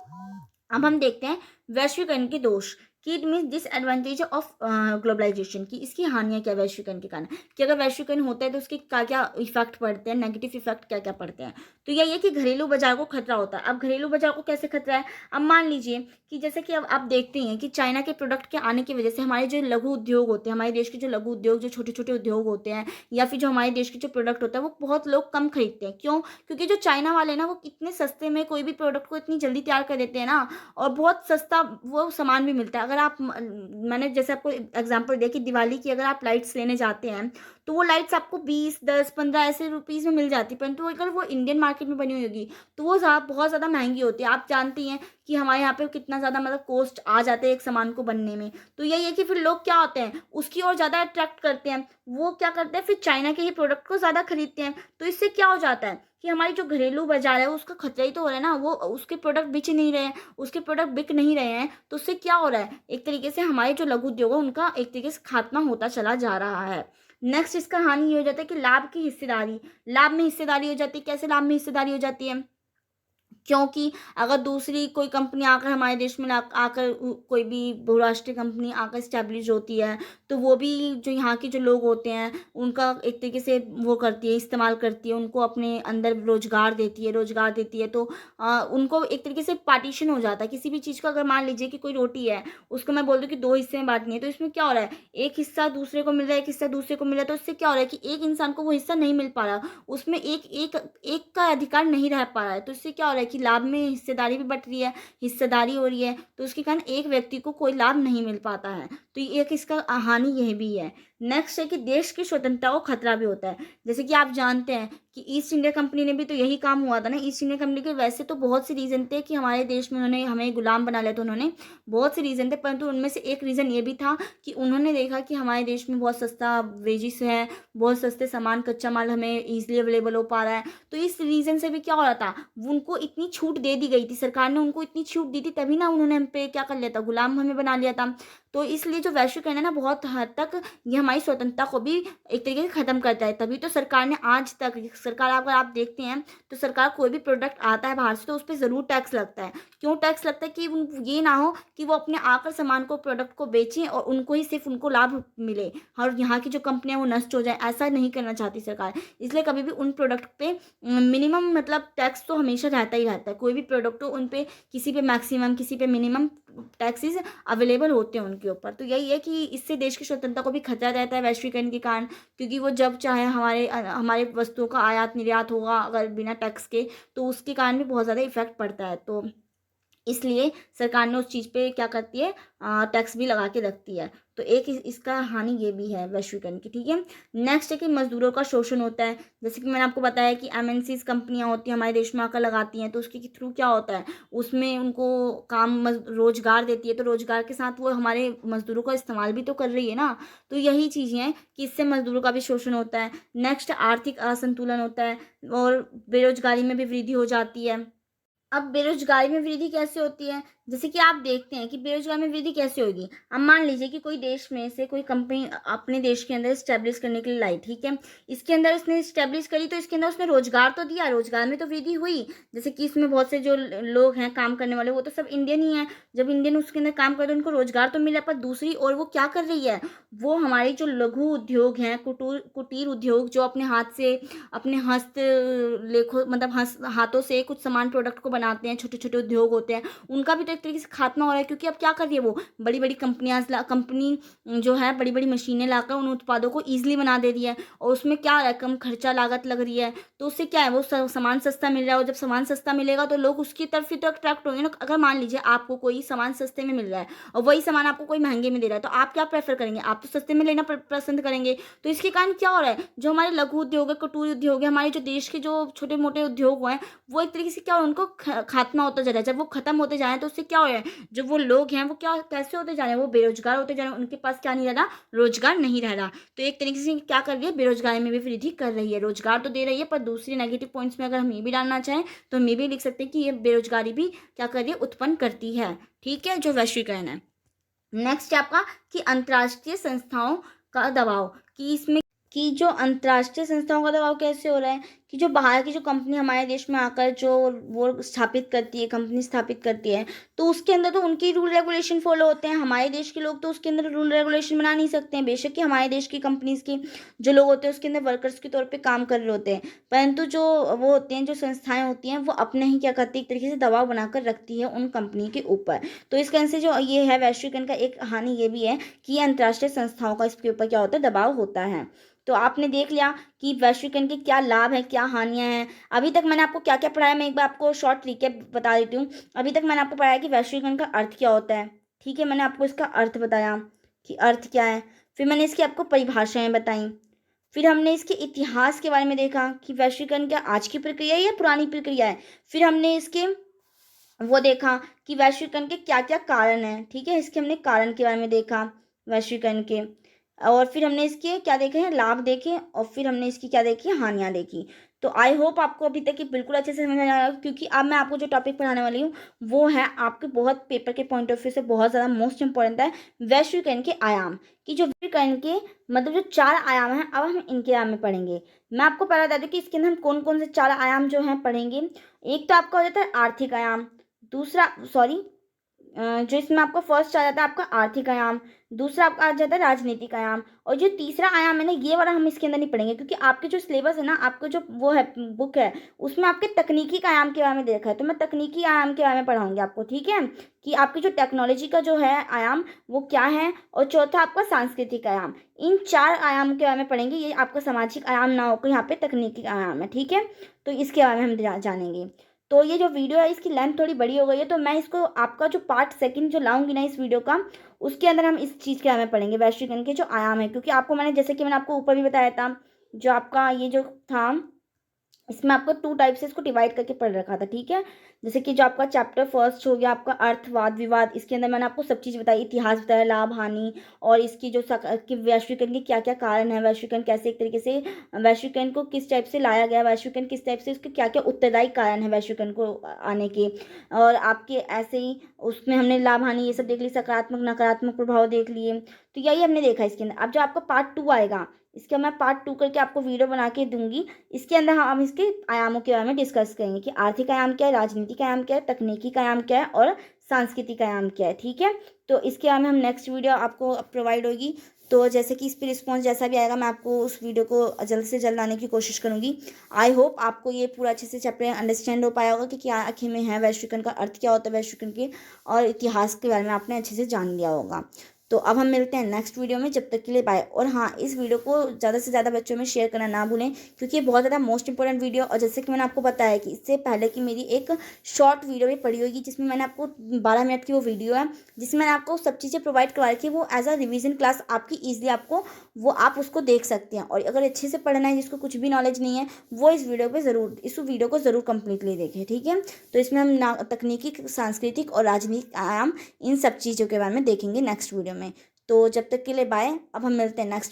अब हम देखते हैं वैश्वीकरण के दोष, कि it mean disadvantage of globalisation, की इसकी हानियां क्या वैश्वीकरण के कारण, कि अगर वैश्वीकरण होता है तो उसके क्या क्या इफेक्ट पड़ते हैं, नेगेटिव इफेक्ट क्या क्या पड़ते हैं। तो यही है कि घरेलू बाजार को खतरा होता है। अब घरेलू बाजार को कैसे खतरा है, अब मान लीजिए कि जैसे कि अब आप देखते हैं कि चाइना के प्रोडक्ट के आने की वजह से हमारे जो लघु उद्योग होते हैं, हमारे देश के जो लघु उद्योग, जो छोटे छोटे उद्योग होते हैं, या फिर जो हमारे देश के जो प्रोडक्ट होता है, वो बहुत लोग कम खरीदते हैं। क्यों, क्योंकि जो चाइना वाले ना, वो इतने सस्ते में कोई भी प्रोडक्ट को इतनी जल्दी तैयार कर देते हैं ना, और बहुत सस्ता वो सामान भी मिलता है। अगर अगर आप मैंने जैसे आपको एग्जांपल दिया कि दिवाली की अगर आप लाइट्स लेने जाते हैं तो वो लाइट्स आपको 20, 10, 15 ऐसे रुपीज़ में मिल जाती, परंतु अगर वो इंडियन मार्केट में बनी हुई होगी तो वो बहुत ज़्यादा महंगी होती है। आप जानती हैं कि हमारे यहाँ पे कितना ज़्यादा मतलब कॉस्ट आ जाता है एक सामान को बनने में। तो यही है कि फिर लोग क्या होते हैं उसकी ओर ज़्यादा अट्रैक्ट करते हैं, वो क्या करते हैं फिर चाइना के ही प्रोडक्ट को ज़्यादा खरीदते हैं। तो इससे क्या हो जाता है कि हमारी जो घरेलू बाजार है उसका खतरा ही तो हो रहा है ना, वो उसके प्रोडक्ट बेच नहीं रहे हैं, उसके प्रोडक्ट बिक नहीं रहे हैं, तो उससे क्या हो रहा है एक तरीके से हमारे जो लघु उद्योग है उनका एक तरीके से खात्मा होता चला जा रहा है। नेक्स्ट इसका हानि ये हो जाता है कि लाभ की हिस्सेदारी, लाभ में हिस्सेदारी हो जाती है। कैसे लाभ में हिस्सेदारी हो जाती है? क्योंकि अगर दूसरी कोई कंपनी आकर हमारे देश में आकर कोई भी बहुराष्ट्रीय कंपनी आकर स्टैब्लिश होती है तो वो भी जो यहाँ के जो लोग होते हैं उनका एक तरीके से वो करती है, इस्तेमाल करती है, उनको अपने अंदर रोजगार देती है। तो उनको एक तरीके से पार्टीशन हो जाता है किसी भी चीज़ का। अगर मान लीजिए कि कोई रोटी है उसको मैं बोल दूँ कि 2 हिस्से में बांटनी है, तो इसमें क्या हो रहा है एक हिस्सा दूसरे को मिल रहा है, एक हिस्सा दूसरे को मिल रहा है, तो इससे क्या हो रहा है कि एक इंसान को वो हिस्सा नहीं मिल पा रहा, उसमें एक एक एक का अधिकार नहीं रह पा रहा है। तो इससे क्या हो रहा है कि लाभ में हिस्सेदारी भी बट रही है, हिस्सेदारी हो रही है, तो उसके कारण एक व्यक्ति को कोई लाभ नहीं मिल पाता है। तो एक इसका हानि यह भी है। नेक्स्ट है कि देश की स्वतंत्रता को खतरा भी होता है। जैसे कि आप जानते हैं कि ईस्ट इंडिया कंपनी ने भी तो यही काम हुआ था ना। ईस्ट इंडिया कंपनी के वैसे तो बहुत से रीज़न थे कि हमारे देश में उन्होंने हमें गुलाम बना लिया था, उन्होंने बहुत से रीज़न थे, परंतु उनमें से एक रीज़न ये भी था कि उन्होंने देखा कि हमारे देश में बहुत सस्ता वेजिस है, बहुत सस्ते सामान कच्चा माल हमें ईजिली अवेलेबल हो पा रहा है। तो इस रीज़न से भी क्या हो रहा था, उनको इतनी छूट दे दी गई थी, सरकार ने उनको इतनी छूट दी थी, तभी ना उन्होंने हम पे क्या कर लिया था, गुलाम हमें बना लिया था। तो इसलिए जो वैश्वीकरण है ना बहुत हद तक ये हमारी स्वतंत्रता को भी एक तरीके से खत्म करता है। तभी तो सरकार ने आज तक, सरकार अगर आप देखते हैं तो सरकार कोई भी प्रोडक्ट आता है बाहर से तो उस पर ज़रूर टैक्स लगता है। क्यों टैक्स लगता है? कि ये ना हो कि वो अपने आकर सामान को, प्रोडक्ट को बेचें और उनको ही सिर्फ उनको लाभ मिले और यहाँ की जो कंपनियां वो नष्ट हो जाए, ऐसा नहीं करना चाहती सरकार। इसलिए कभी भी उन प्रोडक्ट पे मिनिमम मतलब टैक्स तो हमेशा रहता ही रहता है। कोई भी प्रोडक्ट हो उन पे किसी पे मैक्सिमम किसी पे मिनिमम टैक्सेस अवेलेबल होते हैं उनके ऊपर। तो यही है कि इससे देश की स्वतंत्रता को भी खतरा रहता है वैश्वीकरण के कारण, क्योंकि वो जब चाहे हमारे वस्तुओं का आयात निर्यात होगा अगर बिना टैक्स के, तो उसके कारण भी बहुत ज़्यादा इफेक्ट पड़ता है। तो इसलिए सरकार ने उस चीज़ पे क्या करती है, टैक्स भी लगा के रखती है। तो एक इसका हानि ये भी है वैश्वीकरण की, ठीक है। नेक्स्ट है कि मजदूरों का शोषण होता है। जैसे कि मैंने आपको बताया कि एमएनसीज कंपनियां होती हैं हमारे देश में आकर लगाती हैं, तो उसके थ्रू क्या होता है उसमें उनको रोजगार देती है, तो रोजगार के साथ वो हमारे मजदूरों का इस्तेमाल भी तो कर रही है ना। तो यही चीज़ें हैं कि इससे मजदूरों का भी शोषण होता है। नेक्स्ट आर्थिक असंतुलन होता है और बेरोजगारी में भी वृद्धि हो जाती है। अब बेरोजगारी में वृद्धि कैसे होती है? जैसे कि आप देखते हैं कि बेरोजगारी में वृद्धि कैसे होगी। अब मान लीजिए कि कोई देश में से कोई कंपनी अपने देश के अंदर स्टैब्लिश करने के लिए लाई, ठीक है। इसके अंदर उसने स्टैब्लिश करी तो इसके अंदर उसने रोजगार तो दिया, रोजगार में तो वृद्धि हुई। जैसे कि इसमें बहुत से जो लोग हैं काम करने वाले वो तो सब इंडियन ही हैं। जब इंडियन उसके अंदर काम करते हैं उनको रोजगार तो मिला, पर दूसरी ओर वो क्या कर रही है, वो हमारी जो लघु उद्योग हैं, कुटीर उद्योग जो अपने हाथ से, अपने हस्त लेखों मतलब हाथों से कुछ सामान प्रोडक्ट को बनाते हैं, छोटे छोटे उद्योग होते हैं, उनका भी तो एक तरीके से खात्मा हो रहा है। क्योंकि अब क्या कर रही है वो बड़ी बड़ी कंपनी जो है बड़ी बड़ी मशीनें लाकर उन उत्पादों को ईजिली बना दे रही है और उसमें क्या है कम खर्चा लागत लग रही है। तो उससे क्या है वो सामान सस्ता मिल रहा है और जब सामान सस्ता मिलेगा तो लोग उसकी तरफ ही तो अट्रैक्ट होंगे ना। अगर मान लीजिए आपको कोई सामान सस्ते में मिल रहा है और वही सामान आपको कोई महंगे में दे रहा है तो आप क्या प्रेफर करेंगे? आप तो सस्ते में लेना पसंद करेंगे। तो इसके कारण क्या हो रहा है, जो हमारे लघु उद्योग है, कुटीर उद्योग है, हमारे जो देश के जो छोटे मोटे उद्योग हैं वो एक तरीके से क्या हो रहा है, उनको खात्मा होता जा रहा है। जब वो खत्म होते जा रहे हैं तो उससे क्या हो रहा है, जो वो लोग हैं वो क्या कैसे होते जा रहे हैं, वो बेरोजगार होते जा रहे हैं, उनके पास क्या नहीं रह रहा, रोजगार नहीं रह रहा। तो एक तरीके से क्या कर रही है, बेरोजगारी में भी वृद्धि कर रही है। रोजगार तो दे रही है पर दूसरे नेगेटिव पॉइंट्स में अगर हम ये भी डालना चाहें तो हम ये भी लिख सकते हैं कि ये बेरोजगारी भी क्या कर रही है, उत्पन्न करती है, ठीक है, जो वैश्वीकरण है। नेक्स्ट है आपका कि अंतर्राष्ट्रीय संस्थाओं का दबाव, कि इसमें कि जो अंतर्राष्ट्रीय संस्थाओं का दबाव कैसे हो रहा है कि जो बाहर की जो कंपनी हमारे देश में आकर जो वो स्थापित करती है, कंपनी स्थापित करती है, तो उसके अंदर तो उनकी रूल रेगुलेशन फॉलो होते हैं। हमारे देश के लोग तो उसके अंदर रूल रेगुलेशन बना नहीं सकते हैं। बेशक कि हमारे देश की कंपनीज की जो लोग होते हैं उसके अंदर वर्कर्स के तौर पे काम कर रहे होते हैं, परंतु जो वो होते हैं, जो संस्थाएं होती हैं, वो अपने ही क्या करती है, एक तरीके से दबाव बनाकर रखती है उन कंपनी के ऊपर। तो इस कारण से जो ये है वैश्वीकरण का एक हानि ये भी है कि अंतर्राष्ट्रीय संस्थाओं का इसके ऊपर क्या होता है, दबाव होता है। तो आपने देख लिया कि वैश्वीकरण के क्या लाभ हैं, क्या हानियां हैं। अभी तक मैंने आपको क्या क्या पढ़ाया, मैं एक बार आपको शॉर्ट रिकैप बता देती हूँ। अभी तक मैंने आपको पढ़ाया कि वैश्वीकरण का अर्थ क्या होता है, ठीक है, मैंने आपको इसका अर्थ बताया कि अर्थ क्या है। फिर मैंने इसकी आपको परिभाषाएं बताई। फिर हमने इसके इतिहास के बारे में देखा कि वैश्वीकरण क्या आज की प्रक्रिया है या पुरानी प्रक्रिया है। फिर हमने इसके वो देखा कि वैश्वीकरण के क्या क्या कारण हैं, ठीक है, इसके हमने कारण के बारे में देखा वैश्वीकरण के। और फिर हमने इसके क्या देखे हैं, लाभ देखे, और फिर हमने इसकी क्या देखी, हानियाँ देखी। तो आई होप आपको अभी तक ये बिल्कुल अच्छे से समझ में आया होगा, क्योंकि अब मैं आपको जो टॉपिक पढ़ाने वाली हूँ वो है आपके बहुत पेपर के पॉइंट ऑफ व्यू से बहुत ज़्यादा मोस्ट इंपॉर्टेंट है। वैश्वीकरण के आयाम कि जो वैश्वीकरण के मतलब जो 4 आयाम हैं, अब हम इनके बारे में पढ़ेंगे। मैं आपको पहले बता दूँ कि इसके अंदर हम कौन कौन से 4 आयाम जो हैं पढ़ेंगे। एक तो आपका हो जाता है आर्थिक आयाम, दूसरा सॉरी जो इसमें आपका फर्स्ट आ जाता है आपका आर्थिक आयाम, दूसरा आपका आ जाता है राजनीतिक आयाम, और जो तीसरा आयाम है ना, ये वाला हम इसके अंदर नहीं पढ़ेंगे, क्योंकि आपके जो सिलेबस है ना, आपका जो वो है बुक है, उसमें आपके तकनीकी आयाम के बारे में देखा है, तो मैं तकनीकी आयाम के बारे में पढ़ाऊंगी आपको, ठीक है, कि आपकी जो टेक्नोलॉजी का जो है आयाम वो क्या है। और चौथा आपका सांस्कृतिक आयाम। इन 4 आयाम के बारे में पढ़ेंगे। ये आपका सामाजिक आयाम ना होकर यहाँ पे तकनीकी आयाम है, ठीक है, तो इसके बारे में हम जानेंगे। तो ये जो वीडियो है इसकी लेंथ थोड़ी बड़ी हो गई है, तो मैं इसको आपका जो पार्ट सेकंड जो लाऊंगी ना इस वीडियो का, उसके अंदर हम इस चीज़ के बारे में पढ़ेंगे, वैश्वीकरण के जो आयाम है, क्योंकि आपको मैंने जैसे कि मैंने आपको ऊपर भी बताया था, जो आपका ये जो था इसमें आपको 2 टाइप से इसको डिवाइड करके पढ़ रखा था, ठीक है। जैसे कि जो आपका चैप्टर फर्स्ट हो गया आपका अर्थवाद विवाद, इसके अंदर मैंने आपको सब चीज़ बताई, इतिहास बताया, लाभ हानि, और इसकी जो कि वैश्वीकरण के क्या क्या कारण है, वैश्वीकरण कैसे एक तरीके से वैश्वीकरण को किस टाइप से लाया गया, वैश्वीकरण किस टाइप से उसके क्या क्या उत्तरदायी कारण है वैश्वीकरण को आने के। और आपके ऐसे ही उसमें हमने लाभ हानि ये सब देख ली, सकारात्मक नकारात्मक प्रभाव देख लिए। तो यही हमने देखा इसके अंदर। अब जो आपका पार्ट 2 आएगा, इसका मैं पार्ट 2 करके आपको वीडियो बना के दूंगी। इसके अंदर हम इसके आयामों के बारे में डिस्कस करेंगे कि आर्थिक आयाम क्या है, राजनीतिक आयाम क्या है, तकनीकी आयाम क्या है, और सांस्कृतिक आयाम क्या है, ठीक है। तो इसके बारे में हम नेक्स्ट वीडियो आपको प्रोवाइड होगी। तो जैसे कि इस पर रिस्पॉन्स जैसा भी आएगा, मैं आपको उस वीडियो को जल्द से जल्द लाने की कोशिश करूंगी। आई होप आपको ये पूरा अच्छे से चैप्टर अंडरस्टैंड हो पाया होगा कि क्या आखिर में है वैश्वीकरण का अर्थ क्या होता है वैश्वीकरण के, और इतिहास के बारे में आपने अच्छे से जान लिया होगा। तो अब हम मिलते हैं नेक्स्ट वीडियो में, जब तक के लिए बाय। और हाँ, इस वीडियो को ज़्यादा से ज़्यादा बच्चों में शेयर करना ना भूलें, क्योंकि ये बहुत ज़्यादा मोस्ट इंपॉर्टेंट वीडियो। और जैसे कि मैंने आपको बताया कि इससे पहले की मेरी एक शॉर्ट वीडियो भी पड़ी होगी, जिसमें मैंने आपको 12 मिनट की वो वीडियो है, जिसमें मैंने आपको सब चीज़ें प्रोवाइड करवा रखी है। वो एज अ रिविजन क्लास आपकी ईजिली आपको वो आप उसको देख सकते हैं। और अगर अच्छे से पढ़ना है, जिसको कुछ भी नॉलेज नहीं है, वो इस वीडियो को ज़रूर कंप्लीटली देखें, ठीक है। तो इसमें हम तकनीकी, सांस्कृतिक और राजनीतिक आयाम इन सब चीज़ों के बारे में देखेंगे नेक्स्ट वीडियो में। तो जब तक के लिए बाय। अब हम मिलते हैं नेक्स्ट